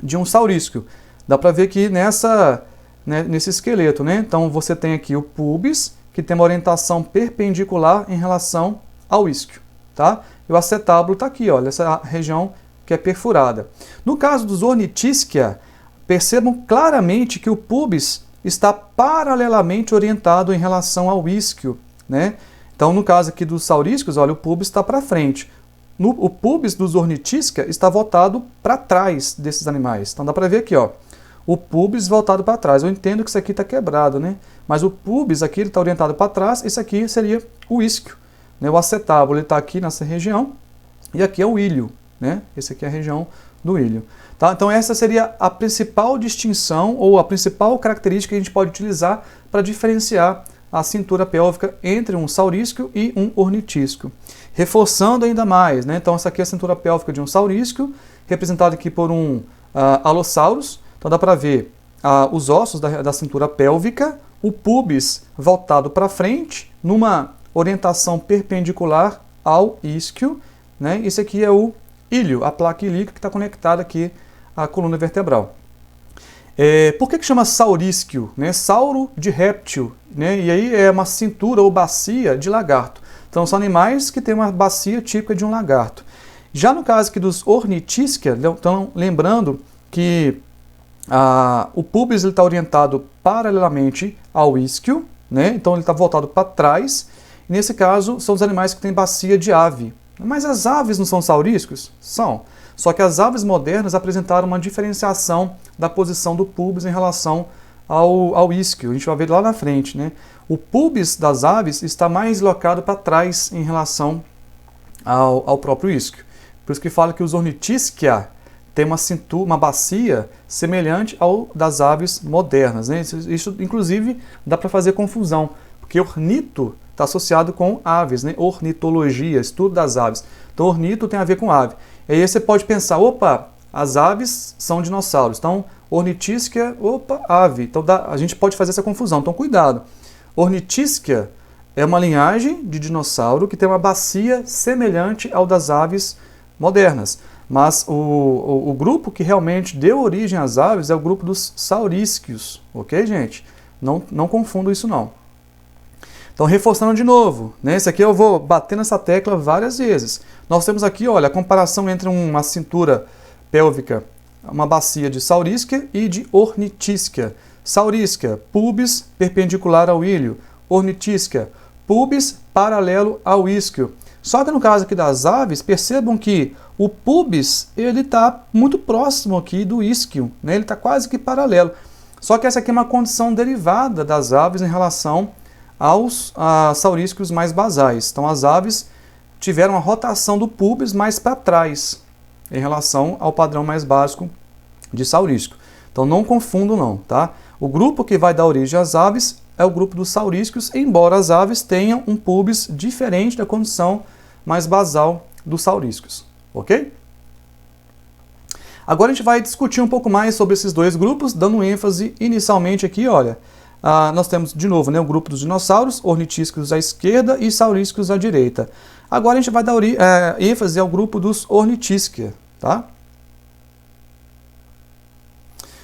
de um sauríschio. Dá para ver aqui nesse esqueleto, né? Então você tem aqui o pubis, que tem uma orientação perpendicular em relação ao isquio, tá? E o acetábulo está aqui, olha, essa região que é perfurada. No caso dos Ornithischia, percebam claramente que o pubis está paralelamente orientado em relação ao isquio, né? Então, no caso aqui dos saurísquios, olha, o pubis está para frente. O pubis dos Ornithischia está voltado para trás desses animais. Então, dá para ver aqui, ó, o pubis voltado para trás. Eu entendo que isso aqui está quebrado, né? Mas o pubis aqui está orientado para trás, esse aqui seria o isquio, né? O acetábulo está aqui nessa região, e aqui é o ilho, né? Esse aqui é a região do ilho. Tá? Então essa seria a principal distinção ou a principal característica que a gente pode utilizar para diferenciar a cintura pélvica entre um sauríschio e um ornitísquio. Reforçando ainda mais, né? Então essa aqui é a cintura pélvica de um sauríschio, representada aqui por um Allosaurus. Então dá para ver os ossos da cintura pélvica, o pubis voltado para frente, numa orientação perpendicular ao isquio, né? Esse aqui é o ilho, a placa ilíaca que está conectada aqui à coluna vertebral. Por que chama sauríschio? Né? Sauro de réptil, né? E aí é uma cintura ou bacia de lagarto. Então são animais que têm uma bacia típica de um lagarto. Já no caso aqui dos Ornithischia, então, lembrando que o pubis está orientado paralelamente ao isquio, né? Então ele está voltado para trás. E nesse caso são os animais que têm bacia de ave. Mas as aves não são saurísquios? São. Só que as aves modernas apresentaram uma diferenciação da posição do pubis em relação ao isquio. A gente vai ver lá na frente, né? O pubis das aves está mais locado para trás em relação ao próprio isquio. Por isso que fala que os Ornithischia têm uma bacia semelhante ao das aves modernas, né? Isso inclusive, dá para fazer confusão, porque ornito está associado com aves, né? Ornitologia, estudo das aves. Então, ornito tem a ver com ave. E aí você pode pensar, opa, as aves são dinossauros. Então, Ornithischia, opa, ave. Então, a gente pode fazer essa confusão. Então, cuidado. Ornithischia é uma linhagem de dinossauro que tem uma bacia semelhante ao das aves modernas. Mas o grupo que realmente deu origem às aves é o grupo dos saurísquios, ok, gente? Não confundam isso não. Então, reforçando de novo, né? Esse aqui eu vou bater nessa tecla várias vezes. Nós temos aqui, olha, a comparação entre uma cintura pélvica, uma bacia de saurísquia e de ornitísquia. Saurísquia, pubis perpendicular ao ilho. Ornitísquia, pubis paralelo ao isquio. Só que no caso aqui das aves, percebam que o pubis ele está muito próximo aqui do isquio, né? Ele está quase que paralelo. Só que essa aqui é uma condição derivada das aves em relação aos saurísquios mais basais. Então as aves tiveram uma rotação do pubis mais para trás em relação ao padrão mais básico de saurísquio. Então não confundam não, tá? O grupo que vai dar origem às aves é o grupo dos saurísquios, embora as aves tenham um pubis diferente da condição mais basal dos saurísquios, ok? Agora a gente vai discutir um pouco mais sobre esses dois grupos, dando ênfase inicialmente aqui, olha, nós temos de novo, né, o grupo dos dinossauros, ornitísquios à esquerda e saurísquios à direita. Agora a gente vai dar ênfase ao grupo dos ornitísquia, tá?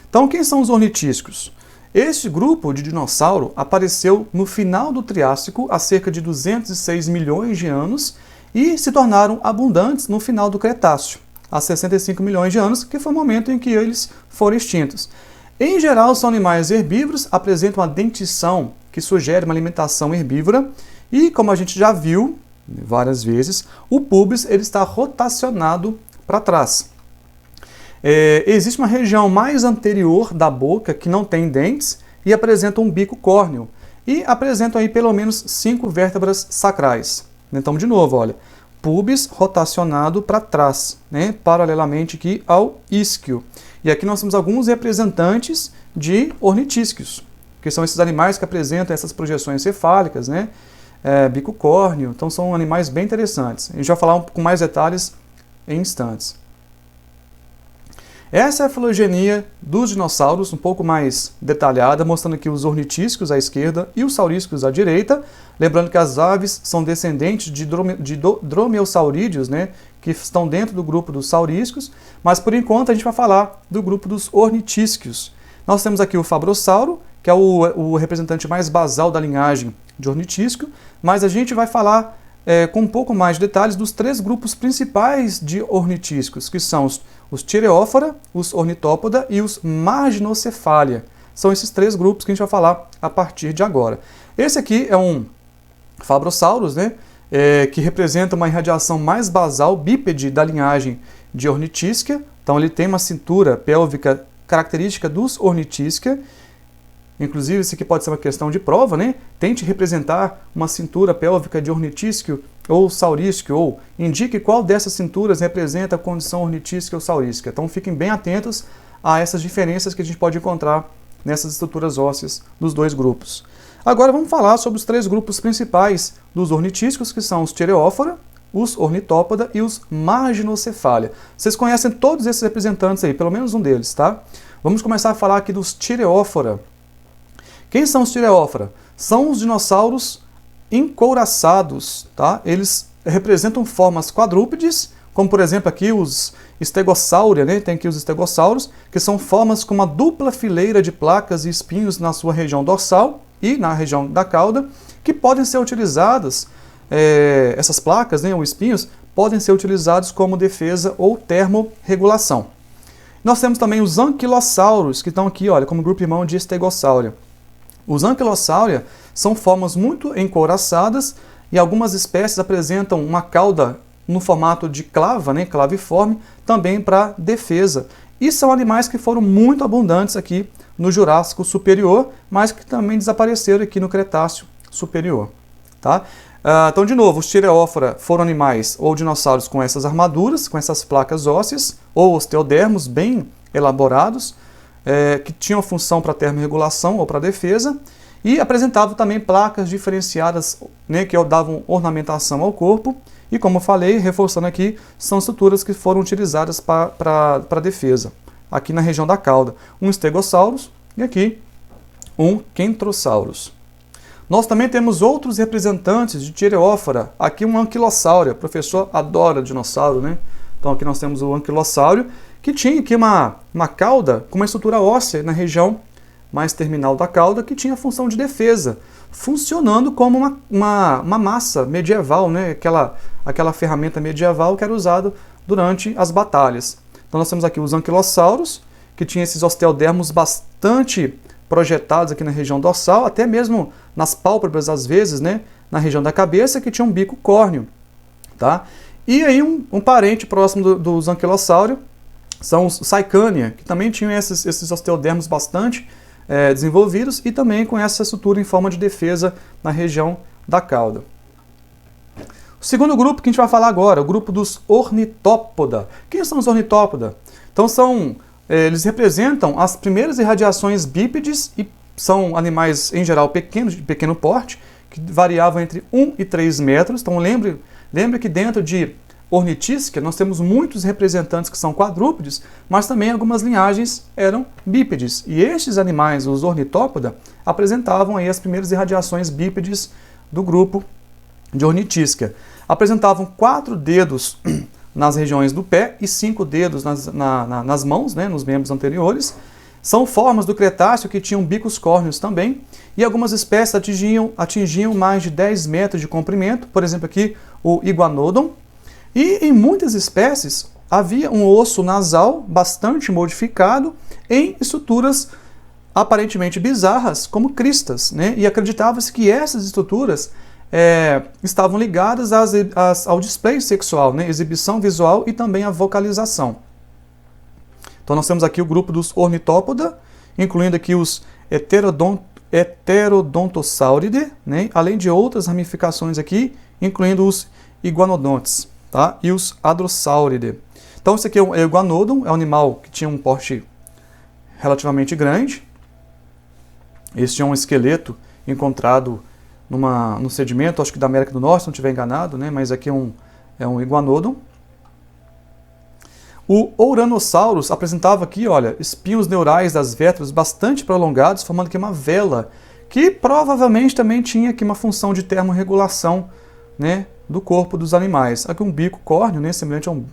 Então quem são os ornitísquios? Este grupo de dinossauro apareceu no final do Triássico, há cerca de 206 milhões de anos, e se tornaram abundantes no final do Cretáceo, há 65 milhões de anos, que foi o momento em que eles foram extintos. Em geral, são animais herbívoros, apresentam uma dentição que sugere uma alimentação herbívora e, como a gente já viu várias vezes, o pubis ele está rotacionado para trás. Existe uma região mais anterior da boca que não tem dentes e apresenta um bico córneo e apresentam aí pelo menos 5 vértebras sacrais. Então, de novo, olha, pubis rotacionado para trás, né, paralelamente aqui ao isquio. E aqui nós temos alguns representantes de ornitísquios, que são esses animais que apresentam essas projeções cefálicas, né, bico córneo. Então são animais bem interessantes. A gente vai falar com mais detalhes em instantes. Essa é a filogenia dos dinossauros, um pouco mais detalhada, mostrando aqui os ornitísquios à esquerda e os saurísquios à direita. Lembrando que as aves são descendentes de dromeossaurídeos, né, que estão dentro do grupo dos saurísquios, mas por enquanto a gente vai falar do grupo dos ornitísquios. Nós temos aqui o Fabrossauro, que é o representante mais basal da linhagem de ornitísquio, mas a gente vai falar com um pouco mais de detalhes dos 3 grupos principais de ornitísquios, que são os Thyreophora, os Ornithopoda e os Marginocephalia. São esses 3 grupos que a gente vai falar a partir de agora. Esse aqui é um Fabrosaurus, né, que representa uma irradiação mais basal, bípede da linhagem de Ornitisquia. Então ele tem uma cintura pélvica característica dos Ornitisquia. Inclusive, isso aqui pode ser uma questão de prova, né? Tente representar uma cintura pélvica de ornitísquio ou saurísquio, ou indique qual dessas cinturas representa a condição ornitísquia ou saurísquia. Então, fiquem bem atentos a essas diferenças que a gente pode encontrar nessas estruturas ósseas dos 2 grupos. Agora, vamos falar sobre os 3 grupos principais dos ornitísquios, que são os Thyreophora, os Ornithopoda e os Marginocephalia. Vocês conhecem todos esses representantes aí, pelo menos um deles, tá? Vamos começar a falar aqui dos Thyreophora. Quem são os Thyreophora? São os dinossauros encouraçados, tá? Eles representam formas quadrúpedes, como por exemplo aqui os Stegosaurus, né? Tem aqui os Stegosaurus, que são formas com uma dupla fileira de placas e espinhos na sua região dorsal e na região da cauda, que podem ser utilizadas, essas placas, né, ou espinhos, podem ser utilizados como defesa ou termorregulação. Nós temos também os Anquilossauros, que estão aqui, olha, como grupo irmão de Stegosauria. Os Anquilosauria são formas muito encouraçadas e algumas espécies apresentam uma cauda no formato de clava, né, claviforme, também para defesa. E são animais que foram muito abundantes aqui no Jurássico Superior, mas que também desapareceram aqui no Cretáceo Superior. Tá? Então, de novo, os Thyreophora foram animais ou dinossauros com essas armaduras, com essas placas ósseas, ou osteodermos bem elaborados, que tinham função para termorregulação ou para defesa, e apresentavam também placas diferenciadas, né, que davam ornamentação ao corpo, e como eu falei, reforçando aqui, são estruturas que foram utilizadas para defesa. Aqui na região da cauda, um Stegosaurus e aqui um Kentrosaurus. Nós também temos outros representantes de Thyreophora, aqui um Anquilosauria, o professor adora dinossauro, né? Então aqui nós temos o anquilosáureo, que tinha aqui uma cauda com uma estrutura óssea na região mais terminal da cauda, que tinha a função de defesa, funcionando como uma massa medieval, né? aquela ferramenta medieval que era usada durante as batalhas. Então nós temos aqui os anquilossauros, que tinham esses osteodermos bastante projetados aqui na região dorsal, até mesmo nas pálpebras às vezes, né? Na região da cabeça, que tinha um bico córneo. Tá? E aí um parente próximo dos anquilossauros são os Saicania, que também tinham esses osteodermos bastante desenvolvidos e também com essa estrutura em forma de defesa na região da cauda. O segundo grupo que a gente vai falar agora, o grupo dos ornitópoda. Quem são os ornitópoda? Então eles representam as primeiras irradiações bípedes e são animais em geral pequenos, de pequeno porte, que variavam entre 1 e 3 metros. Então lembre que dentro de Ornitisca nós temos muitos representantes que são quadrúpedes, mas também algumas linhagens eram bípedes. E estes animais, os ornitópoda, apresentavam aí as primeiras irradiações bípedes do grupo de Ornitisca. Apresentavam 4 dedos nas regiões do pé e 5 dedos nas mãos, né, nos membros anteriores. São formas do Cretáceo que tinham bicos córneos também, e algumas espécies atingiam mais de 10 metros de comprimento, por exemplo aqui o Iguanodon. E em muitas espécies havia um osso nasal bastante modificado em estruturas aparentemente bizarras, como cristas, né? E acreditava-se que essas estruturas estavam ligadas ao display sexual, né? Exibição visual e também à vocalização. Então nós temos aqui o grupo dos ornitópoda, incluindo aqui os Heterodontosauridae, né? Além de outras ramificações aqui, incluindo os Iguanodontes, tá? E os Hadrosauridae. Então esse aqui é o Iguanodon, é um animal que tinha um porte relativamente grande. Este é um esqueleto encontrado no sedimento, acho que da América do Norte, se não estiver enganado, né? Mas aqui é um Iguanodon. O Ouranosaurus apresentava aqui, olha, espinhos neurais das vértebras bastante prolongados, formando aqui uma vela, que provavelmente também tinha aqui uma função de termorregulação, né, do corpo dos animais. Aqui um bico córneo, né, semelhante a um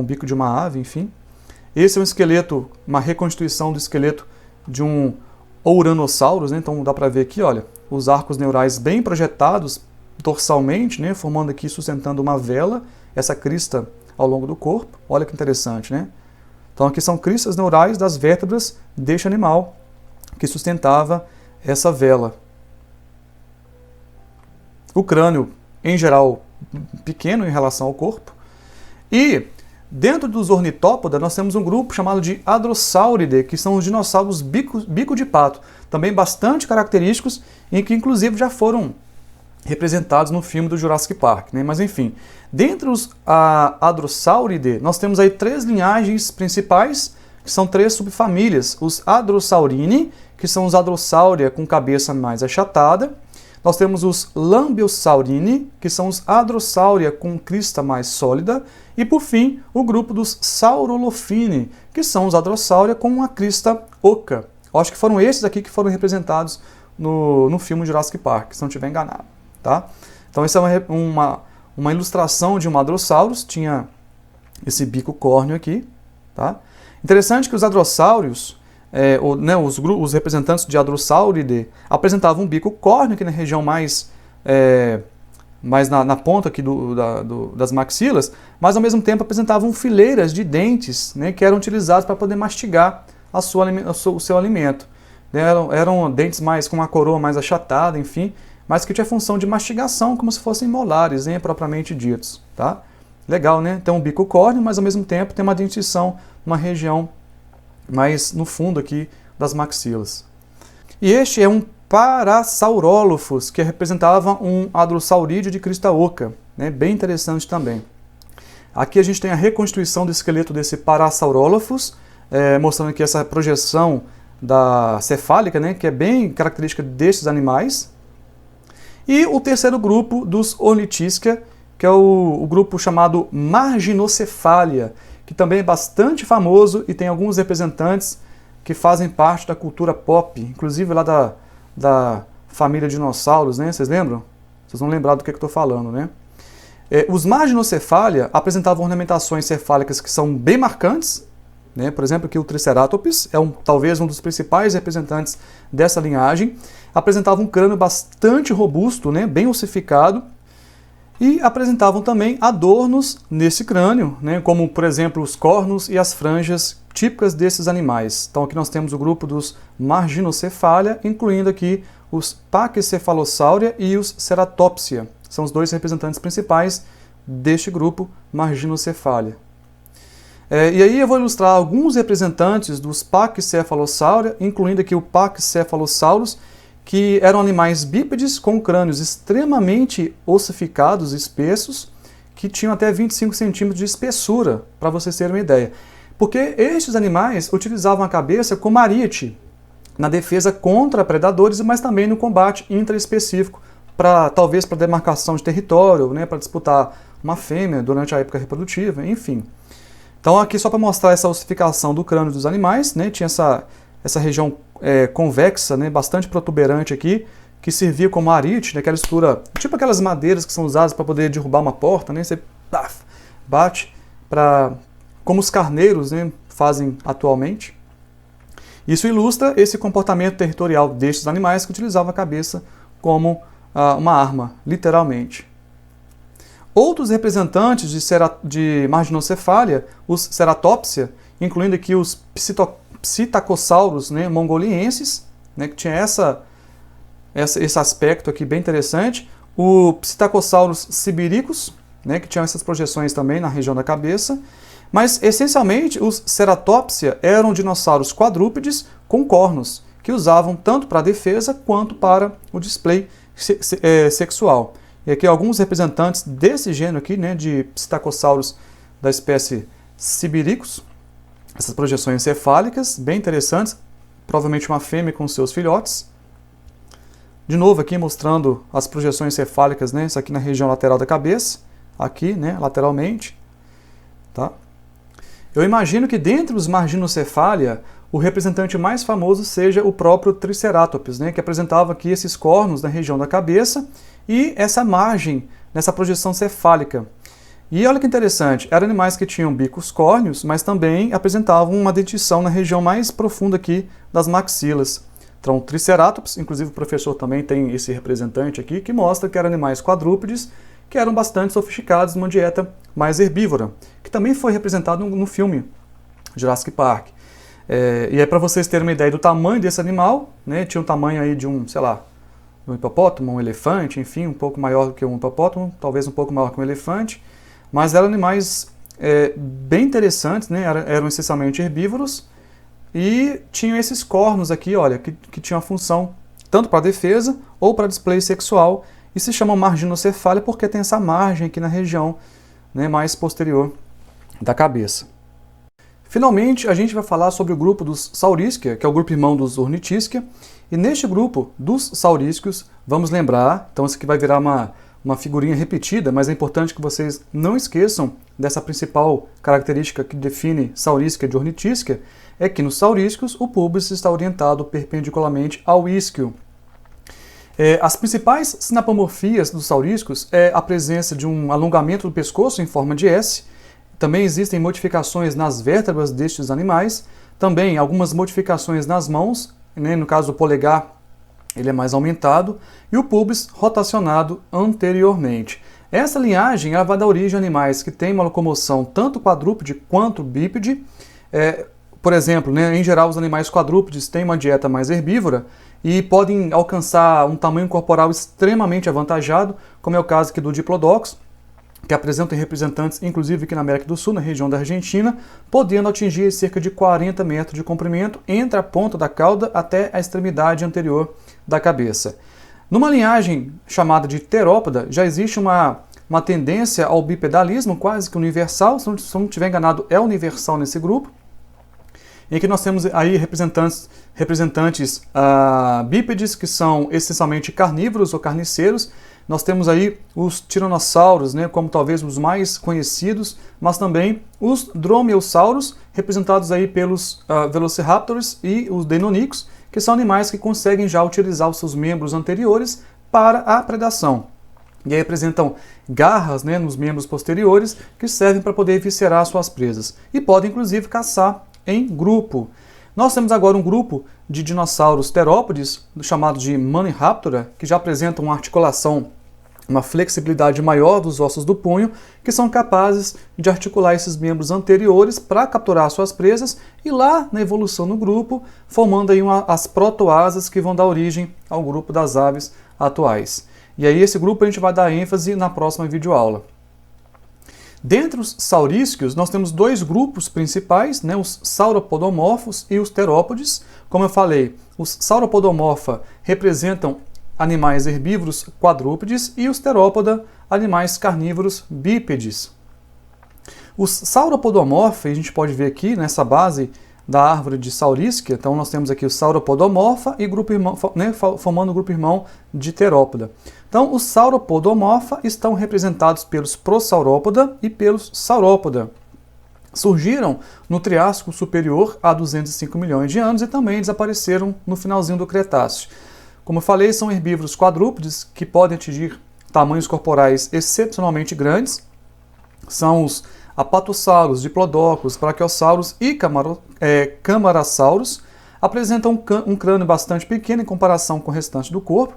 bico de uma ave, enfim. Esse é um esqueleto, uma reconstituição do esqueleto de um Ouranosaurus, né? Então dá para ver aqui, olha, os arcos neurais bem projetados dorsalmente, né, formando aqui, sustentando uma vela, essa crista ao longo do corpo. Olha que interessante, né? Então aqui são cristas neurais das vértebras deste animal que sustentava essa vela. O crânio, em geral, pequeno em relação ao corpo. E dentro dos ornitópoda nós temos um grupo chamado de Hadrosauridae, que são os dinossauros bico de pato, também bastante característicos e que inclusive já foram representados no filme do Jurassic Park, né? Mas enfim, dentre os Hadrosauridae, nós temos aí 3 linhagens principais, que são 3 subfamílias. Os Hadrosaurini, que são os Hadrosauria com cabeça mais achatada. Nós temos os Lambeosaurini, que são os Hadrosauria com crista mais sólida. E por fim, o grupo dos Saurolophini, que são os Hadrosauria com uma crista oca. Eu acho que foram esses aqui que foram representados no filme Jurassic Park, se não estiver enganado. Tá? Então essa é uma ilustração de um Hadrosaurus, tinha esse bico córneo aqui. Tá? Interessante que os hadrosáurios, os representantes de Hadrosauridae, apresentavam um bico córneo aqui na região mais na ponta aqui das maxilas, mas ao mesmo tempo apresentavam fileiras de dentes, né, que eram utilizados para poder mastigar o seu alimento. Eram dentes com uma coroa mais achatada, enfim, mas que tinha a função de mastigação, como se fossem molares, né, propriamente ditos. Tá? Legal, né? Tem um bico córneo, mas ao mesmo tempo tem uma dentição numa região mais no fundo aqui das maxilas. E este é um Parasaurolophus, que representava um hadrosaurídeo de crista oca, né? Bem interessante também. Aqui a gente tem a reconstituição do esqueleto desse Parasaurolophus, mostrando aqui essa projeção cefálica, né? Que é bem característica destes animais. E o terceiro grupo dos Ornitisca, que é o grupo chamado Marginocephalia, que também é bastante famoso e tem alguns representantes que fazem parte da cultura pop, inclusive lá da família dinossauros, né? Vocês lembram? Vocês vão lembrar do que eu estou falando, né? Os Marginocephalia apresentavam ornamentações cefálicas que são bem marcantes, né? Por exemplo, aqui o Triceratops é talvez um dos principais representantes dessa linhagem. Apresentava um crânio bastante robusto, né? Bem ossificado, e apresentavam também adornos nesse crânio, né? Como, por exemplo, os cornos e as franjas típicas desses animais. Então aqui nós temos o grupo dos Marginocephalia, incluindo aqui os Pachycephalosauria e os Ceratopsia. São os dois representantes principais deste grupo Marginocephalia. E aí eu vou ilustrar alguns representantes dos Pachycephalosauria, incluindo aqui o Pachycephalosaurus, que eram animais bípedes com crânios extremamente ossificados, espessos, que tinham até 25 centímetros de espessura, para vocês terem uma ideia. Porque estes animais utilizavam a cabeça como ariete na defesa contra predadores, mas também no combate intraespecífico, talvez para demarcação de território, né, para disputar uma fêmea durante a época reprodutiva, enfim. Então aqui só para mostrar essa ossificação do crânio dos animais, né, tinha essa região convexa, né, bastante protuberante aqui, que servia como arite, né, aquela estrutura, tipo aquelas madeiras que são usadas para poder derrubar uma porta, né, você bate, como os carneiros, né, fazem atualmente. Isso ilustra esse comportamento territorial destes animais que utilizavam a cabeça como uma arma, literalmente. Outros representantes de Marginocephalia, os Ceratopsia, incluindo aqui os Psittacosaurus, né, mongolienses, né, que tinha esse aspecto aqui bem interessante, o Psittacosaurus sibiricus, né, que tinha essas projeções também na região da cabeça, mas essencialmente os Ceratopsia eram dinossauros quadrúpedes com cornos, que usavam tanto para a defesa quanto para o display sexual. E aqui alguns representantes desse gênero aqui, né, de Psittacosaurus da espécie Sibiricus, essas projeções cefálicas, bem interessantes, provavelmente uma fêmea com seus filhotes. De novo aqui mostrando as projeções cefálicas, né, isso aqui na região lateral da cabeça, aqui, né, lateralmente. Tá? Eu imagino que dentre os Marginocephalia, o representante mais famoso seja o próprio Triceratops, né, que apresentava aqui esses cornos na região da cabeça e essa margem nessa projeção cefálica. E olha que interessante, eram animais que tinham bicos córneos, mas também apresentavam uma dentição na região mais profunda aqui das maxilas. Então, o Triceratops, inclusive o professor também tem esse representante aqui, que mostra que eram animais quadrúpedes, que eram bastante sofisticados, numa dieta mais herbívora, que também foi representado no filme Jurassic Park. E aí, para vocês terem uma ideia do tamanho desse animal, né, tinha um tamanho aí de um hipopótamo, um elefante, enfim, um pouco maior do que um hipopótamo, talvez um pouco maior que um elefante, mas eram animais bem interessantes, né, eram essencialmente herbívoros, e tinham esses cornos aqui, olha, que tinham a função tanto para defesa ou para display sexual, e se chamam Marginocephalia porque tem essa margem aqui na região, né, mais posterior da cabeça. Finalmente, a gente vai falar sobre o grupo dos Saurisquia, que é o grupo irmão dos Ornitisquia, e neste grupo dos Saurisquios, vamos lembrar, então isso aqui vai virar uma figurinha repetida, mas é importante que vocês não esqueçam dessa principal característica que define Saurisquia de Ornitisquia, é que nos Saurisquios o púbis está orientado perpendicularmente ao isquio. As principais sinapomorfias dos saurísquios é a presença de um alongamento do pescoço em forma de S. Também existem modificações nas vértebras destes animais, também algumas modificações nas mãos, né, no caso do polegar ele é mais aumentado, e o pubis rotacionado anteriormente. Essa linhagem ela vai dar origem a animais que têm uma locomoção tanto quadrúpede quanto bípede. Por exemplo, né, em geral os animais quadrúpedes têm uma dieta mais herbívora e podem alcançar um tamanho corporal extremamente avantajado, como é o caso aqui do Diplodocus, que apresentam representantes, inclusive aqui na América do Sul, na região da Argentina, podendo atingir cerca de 40 metros de comprimento entre a ponta da cauda até a extremidade anterior da cabeça. Numa linhagem chamada de terópoda, já existe uma tendência ao bipedalismo quase que universal, se não estiver enganado, é universal nesse grupo, em que nós temos aí representantes bípedes, que são essencialmente carnívoros ou carniceiros. Nós temos aí os tiranossauros, né, como talvez os mais conhecidos, mas também os dromeossauros, representados aí pelos velociraptors e os deinonychus, que são animais que conseguem já utilizar os seus membros anteriores para a predação. E aí apresentam garras, né, nos membros posteriores que servem para poder viscerar suas presas. E podem inclusive caçar em grupo. Nós temos agora um grupo de dinossauros terópodes, chamado de Maniraptora, que já apresentam uma articulação, uma flexibilidade maior dos ossos do punho, que são capazes de articular esses membros anteriores para capturar suas presas e lá na evolução no grupo, formando aí as protoasas que vão dar origem ao grupo das aves atuais. E aí esse grupo a gente vai dar ênfase na próxima videoaula. Dentre os saurísquios, nós temos dois grupos principais, né, os sauropodomorfos e os terópodes. Como eu falei, os sauropodomorfa representam animais herbívoros quadrúpedes e os terópoda, animais carnívoros bípedes. Os sauropodomorfa, a gente pode ver aqui nessa base da árvore de saurísquia, então nós temos aqui o sauropodomorfa e grupo irmão, né, formando o grupo irmão de terópoda. Então, os sauropodomorfa estão representados pelos prosaurópoda e pelos saurópoda. Surgiram no Triássico Superior há 205 milhões de anos e também desapareceram no finalzinho do Cretáceo. Como eu falei, são herbívoros quadrúpedes que podem atingir tamanhos corporais excepcionalmente grandes. São os apatossauros, diplodocos, braquiossauros e camarassauros. Apresentam um crânio bastante pequeno em comparação com o restante do corpo,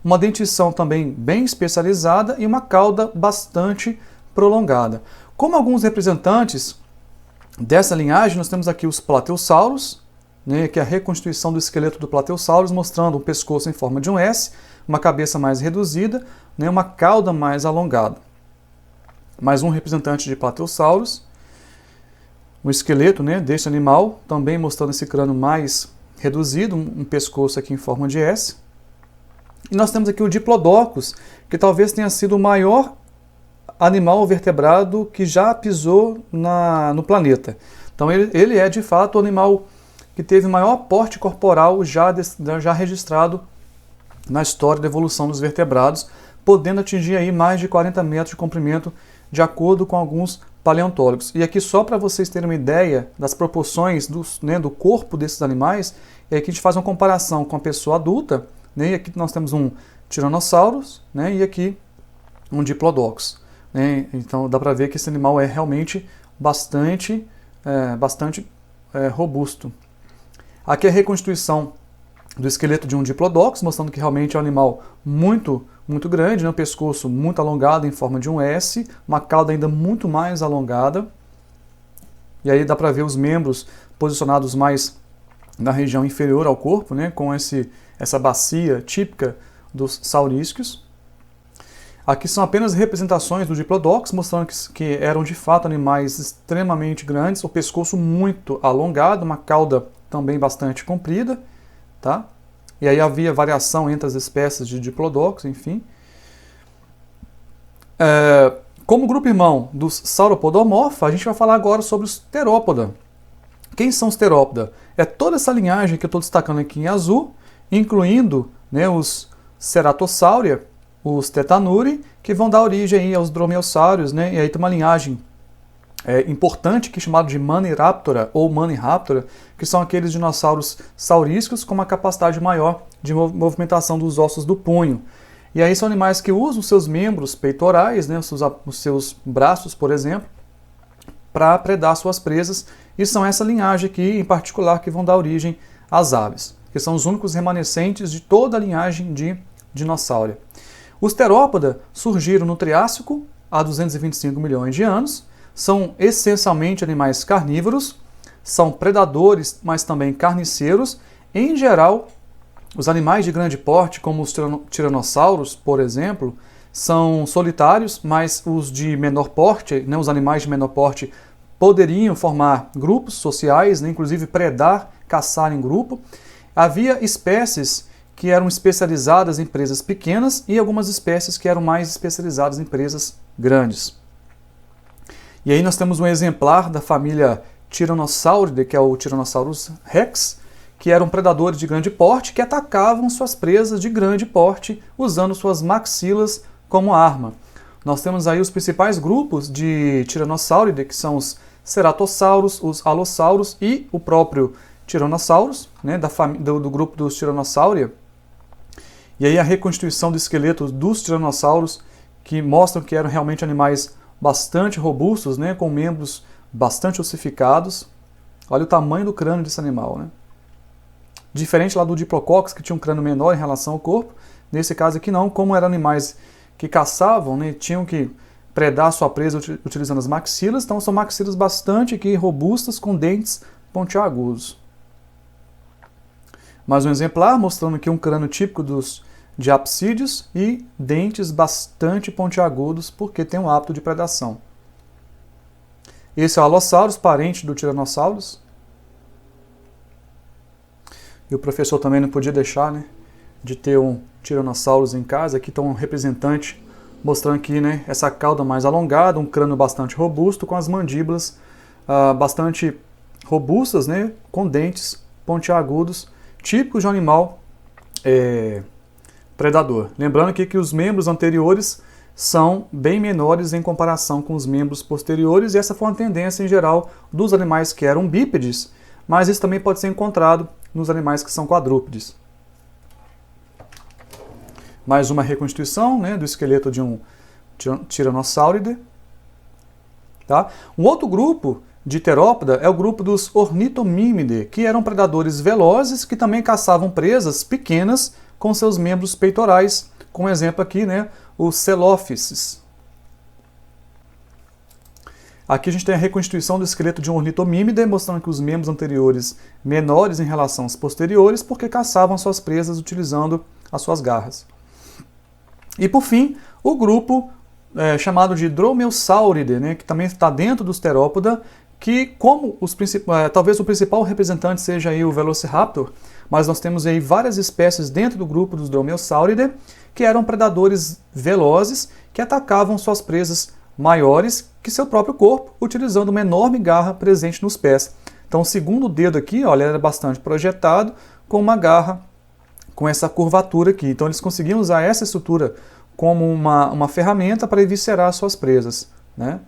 uma dentição também bem especializada e uma cauda bastante prolongada. Como alguns representantes dessa linhagem, nós temos aqui os plateussauros, né, que é a reconstituição do esqueleto do plateussauros, mostrando um pescoço em forma de um S, uma cabeça mais reduzida, né, uma cauda mais alongada. Mais um representante de plateussauros, o esqueleto, né, deste animal, também mostrando esse crânio mais reduzido, um pescoço aqui em forma de S. E nós temos aqui o Diplodocus, que talvez tenha sido o maior animal vertebrado que já pisou no planeta. Então ele é de fato o animal que teve maior porte corporal já registrado na história da evolução dos vertebrados, podendo atingir aí mais de 40 metros de comprimento, de acordo com alguns paleontólogos. E aqui só para vocês terem uma ideia das proporções do corpo desses animais, é que a gente faz uma comparação com a pessoa adulta, né, e aqui nós temos um Tyrannosaurus, né, e aqui um Diplodocus. Né, então dá para ver que esse animal é realmente bastante robusto. Aqui é a reconstituição do esqueleto de um Diplodocus, mostrando que realmente é um animal muito grande, né? Um pescoço muito alongado em forma de um S, uma cauda ainda muito mais alongada. E aí dá para ver os membros posicionados mais na região inferior ao corpo, né? Com essa bacia típica dos saurísquios. Aqui são apenas representações do Diplodocus, mostrando que eram de fato animais extremamente grandes, o pescoço muito alongado, uma cauda também bastante comprida, tá? E aí havia variação entre as espécies de Diplodocus, enfim. Como grupo irmão dos Sauropodomorpha, a gente vai falar agora sobre os Terópoda. Quem são os Terópoda? É toda essa linhagem que eu estou destacando aqui em azul, incluindo, né, os Ceratosauria, os Tetanuri, que vão dar origem aí aos dromeossauros, né? E aí tem uma linhagem importante que é chamada de Maniraptora ou Maniraptora, que são aqueles dinossauros saurísquicos com uma capacidade maior de movimentação dos ossos do punho. E aí são animais que usam seus membros peitorais, né, os seus braços, por exemplo, para predar suas presas, e são essa linhagem aqui, em particular, que vão dar origem às aves, que são os únicos remanescentes de toda a linhagem de dinossauro. Os terópoda surgiram no Triássico há 225 milhões de anos, são essencialmente animais carnívoros, são predadores, mas também carniceiros. Em geral, os animais de grande porte, como os tiranossauros, por exemplo, são solitários, mas os de menor porte, né, os animais de menor porte, poderiam formar grupos sociais, né, inclusive predar, caçar em grupo. Havia espécies que eram especializadas em presas pequenas e algumas espécies que eram mais especializadas em presas grandes. E aí nós temos um exemplar da família Tyrannosauridae, que é o Tyrannosaurus rex, que eram predadores de grande porte que atacavam suas presas de grande porte usando suas maxilas como arma. Nós temos aí os principais grupos de Tyrannosauridae, que são os Ceratossauros, os Allossauros e o próprio Tyrannosaurus, né, do grupo dos Tyrannosauria. E aí a reconstituição do esqueleto dos tiranossauros, que mostram que eram realmente animais bastante robustos, né, com membros bastante ossificados. Olha o tamanho do crânio desse animal, né? Diferente lá do Diplodocus, que tinha um crânio menor em relação ao corpo, nesse caso aqui não, como eram animais que caçavam, né, tinham que predar sua presa utilizando as maxilas, então são maxilas bastante aqui robustas, com dentes pontiagudos. Mais um exemplar, mostrando aqui um crânio típico dos diapsídeos e dentes bastante pontiagudos, porque tem um hábito de predação. Esse é o Allosaurus, parente do Tyrannosaurus. E o professor também não podia deixar, né, de ter um Tyrannosaurus em casa. Aqui está um representante mostrando aqui, né, essa cauda mais alongada, um crânio bastante robusto, com as mandíbulas bastante robustas, né, com dentes pontiagudos, típicos de um animal predador. Lembrando aqui que os membros anteriores são bem menores em comparação com os membros posteriores, e essa foi uma tendência em geral dos animais que eram bípedes, mas isso também pode ser encontrado nos animais que são quadrúpedes. Mais uma reconstituição, né, do esqueleto de um Tyrannosauridae. Tá? Um outro grupo de terópoda é o grupo dos Ornitomimidae, que eram predadores velozes que também caçavam presas pequenas com seus membros peitorais, como exemplo aqui, né, os Celophysis. Aqui a gente tem a reconstituição do esqueleto de um Ornitomimidae, mostrando que os membros anteriores menores em relação aos posteriores, porque caçavam suas presas utilizando as suas garras. E por fim, o grupo chamado de Dromaeosauridae, né, que também está dentro dos terópoda, que como talvez o principal representante seja aí o Velociraptor, mas nós temos aí várias espécies dentro do grupo dos Dromaeosauridae, que eram predadores velozes, que atacavam suas presas maiores que seu próprio corpo, utilizando uma enorme garra presente nos pés. Então o segundo dedo aqui, olha, era bastante projetado, com uma garra com essa curvatura aqui. Então eles conseguiam usar essa estrutura como uma ferramenta para eviscerar suas presas, né?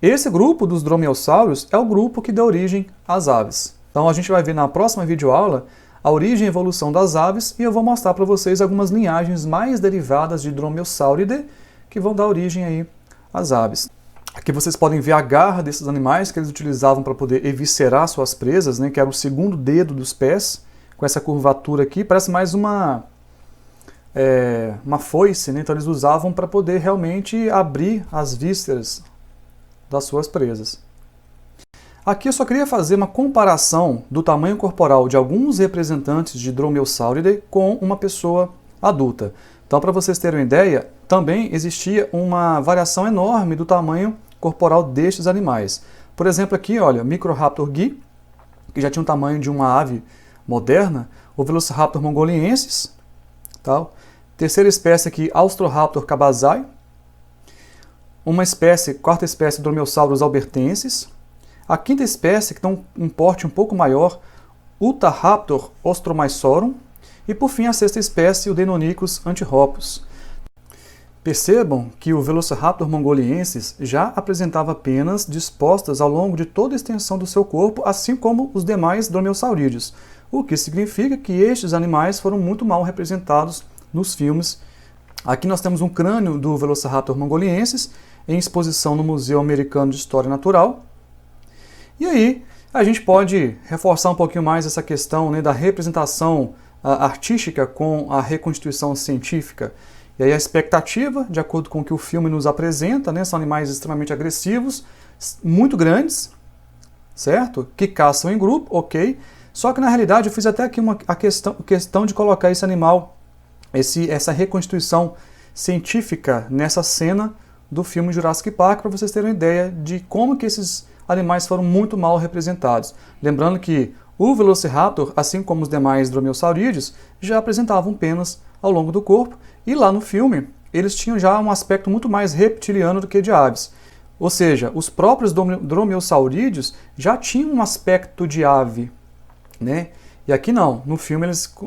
Esse grupo dos dromeossauros é o grupo que deu origem às aves. Então a gente vai ver na próxima videoaula a origem e evolução das aves, e eu vou mostrar para vocês algumas linhagens mais derivadas de Dromaeosauridae que vão dar origem aí às aves. Aqui vocês podem ver a garra desses animais que eles utilizavam para poder eviscerar suas presas, né, que era o segundo dedo dos pés, com essa curvatura aqui, parece mais uma foice, né? Então eles usavam para poder realmente abrir as vísceras das suas presas. Aqui eu só queria fazer uma comparação do tamanho corporal de alguns representantes de Dromaeosauridae com uma pessoa adulta. Então, para vocês terem uma ideia, também existia uma variação enorme do tamanho corporal destes animais. Por exemplo, aqui, olha, Microraptor gui, que já tinha um tamanho de uma ave moderna, o Velociraptor mongoliensis, tal. Terceira espécie aqui, Austroraptor cabazai, uma espécie, quarta espécie, Dromaeosaurus albertensis, a quinta espécie, que tem um porte um pouco maior, Utahraptor ostromaicorum, e por fim a sexta espécie, o Deinonychus antirrhopus. Percebam que o Velociraptor mongoliensis já apresentava penas dispostas ao longo de toda a extensão do seu corpo, assim como os demais dromeossaurídeos, o que significa que estes animais foram muito mal representados nos filmes. Aqui nós temos um crânio do Velociraptor mongoliensis em exposição no Museu Americano de História Natural. E aí a gente pode reforçar um pouquinho mais essa questão, né, da representação artística com a reconstituição científica. E aí a expectativa, de acordo com o que o filme nos apresenta, né, são animais extremamente agressivos, muito grandes, certo? Que caçam em grupo, ok. Só que na realidade eu fiz até aqui a questão de colocar esse animal, essa reconstituição científica nessa cena do filme Jurassic Park, para vocês terem uma ideia de como que esses animais foram muito mal representados. Lembrando que o Velociraptor, assim como os demais dromeossaurídeos, já apresentavam penas ao longo do corpo, e lá no filme eles tinham já um aspecto muito mais reptiliano do que de aves. Ou seja, os próprios dromeossaurídeos já tinham um aspecto de ave, né? E aqui não, no filme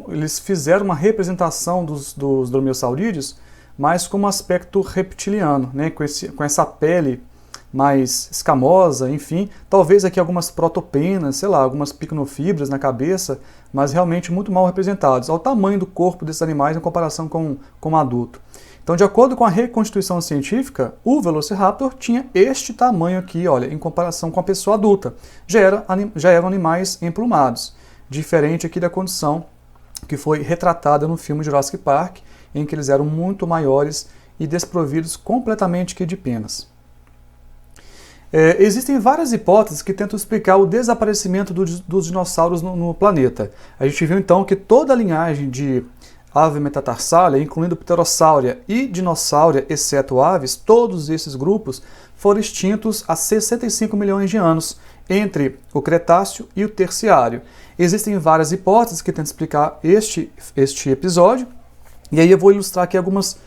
eles fizeram uma representação dos dromeossaurídeos, mas com um aspecto reptiliano, né? Com essa pele mais escamosa, enfim, talvez aqui algumas protopenas, sei lá, algumas picnofibras na cabeça, mas realmente muito mal representados, ao tamanho do corpo desses animais em comparação com um adulto. Então, de acordo com a reconstituição científica, o Velociraptor tinha este tamanho aqui, olha, em comparação com a pessoa adulta. Já eram animais emplumados, diferente aqui da condição que foi retratada no filme Jurassic Park, em que eles eram muito maiores e desprovidos completamente aqui de penas. Existem várias hipóteses que tentam explicar o desaparecimento dos dinossauros no planeta. A gente viu então que toda a linhagem de ave metatarsália, incluindo Pterossauria e Dinossauria, exceto aves, todos esses grupos foram extintos há 65 milhões de anos, entre o Cretáceo e o Terciário. Existem várias hipóteses que tentam explicar este episódio, e aí eu vou ilustrar aqui algumas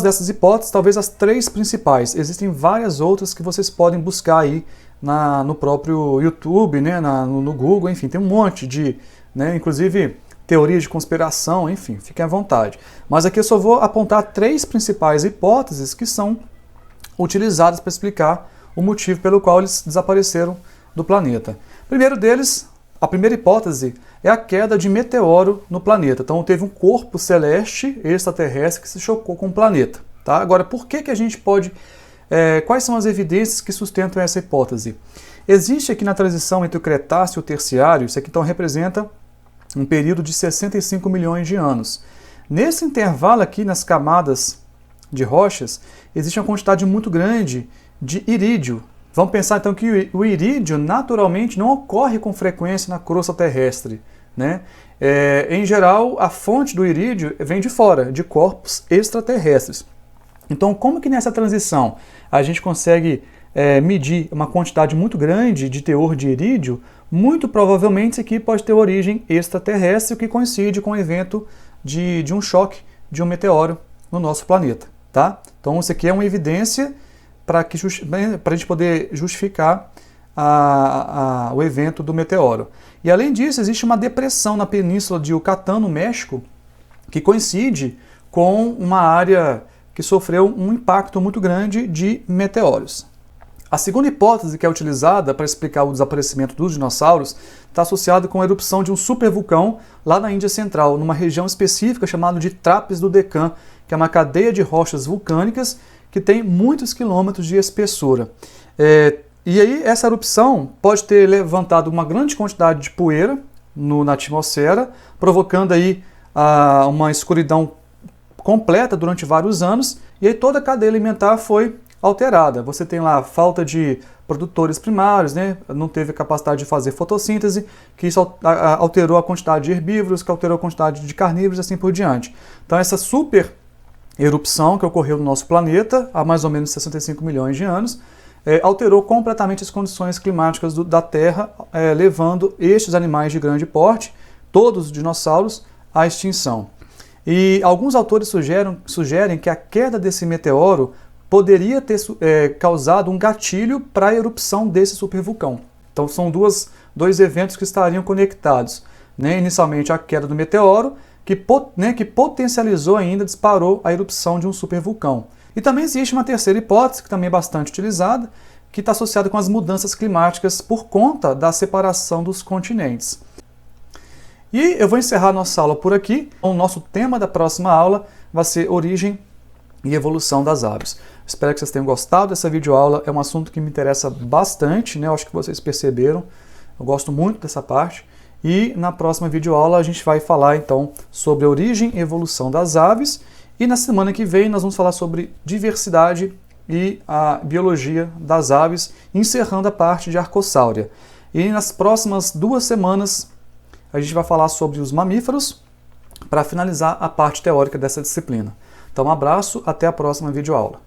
dessas hipóteses, talvez as 3 principais. Existem várias outras que vocês podem buscar aí no próprio YouTube, né, no Google, enfim, tem um monte de, né, inclusive teorias de conspiração, enfim, fiquem à vontade. Mas aqui eu só vou apontar 3 principais hipóteses que são utilizadas para explicar o motivo pelo qual eles desapareceram do planeta. Primeiro deles, a primeira hipótese é a queda de meteoro no planeta. Então teve um corpo celeste extraterrestre que se chocou com o planeta. Tá? Agora, por que a gente pode... quais são as evidências que sustentam essa hipótese? Existe aqui na transição entre o Cretáceo e o Terciário, isso aqui então representa um período de 65 milhões de anos. Nesse intervalo aqui, nas camadas de rochas, existe uma quantidade muito grande de irídio. Vamos pensar então que o irídio naturalmente não ocorre com frequência na crosta terrestre, né? Em geral, a fonte do irídio vem de fora, de corpos extraterrestres. Então, como que nessa transição a gente consegue medir uma quantidade muito grande de teor de irídio? Muito provavelmente isso aqui pode ter origem extraterrestre, o que coincide com o evento de um choque de um meteoro no nosso planeta. Tá? Então isso aqui é uma evidência para a gente poder justificar o evento do meteoro. E além disso, existe uma depressão na península de Yucatán, no México, que coincide com uma área que sofreu um impacto muito grande de meteoros. A segunda hipótese que é utilizada para explicar o desaparecimento dos dinossauros está associada com a erupção de um supervulcão lá na Índia Central, numa região específica chamada de Trapes do Deccan, que é uma cadeia de rochas vulcânicas que tem muitos quilômetros de espessura. E aí essa erupção pode ter levantado uma grande quantidade de poeira na atmosfera, provocando aí uma escuridão completa durante vários anos, e aí toda a cadeia alimentar foi alterada. Você tem lá falta de produtores primários, né? Não teve capacidade de fazer fotossíntese, que isso alterou a quantidade de herbívoros, que alterou a quantidade de carnívoros e assim por diante. Então essa super erupção que ocorreu no nosso planeta há mais ou menos 65 milhões de anos alterou completamente as condições climáticas da Terra, levando estes animais de grande porte, todos os dinossauros, à extinção. E alguns autores sugerem que a queda desse meteoro poderia ter causado um gatilho para a erupção desse supervulcão. Então são dois eventos que estariam conectados. Né? Inicialmente a queda do meteoro, que potencializou ainda, disparou a erupção de um supervulcão. E também existe uma terceira hipótese, que também é bastante utilizada, que está associada com as mudanças climáticas por conta da separação dos continentes. E eu vou encerrar nossa aula por aqui. O nosso tema da próxima aula vai ser origem e evolução das aves. Espero que vocês tenham gostado dessa videoaula. É um assunto que me interessa bastante, né? Eu acho que vocês perceberam. Eu gosto muito dessa parte. E na próxima videoaula a gente vai falar então sobre a origem e evolução das aves. E na semana que vem nós vamos falar sobre diversidade e a biologia das aves, encerrando a parte de Arcosáurea. E nas próximas 2 semanas a gente vai falar sobre os mamíferos para finalizar a parte teórica dessa disciplina. Então um abraço, até a próxima videoaula.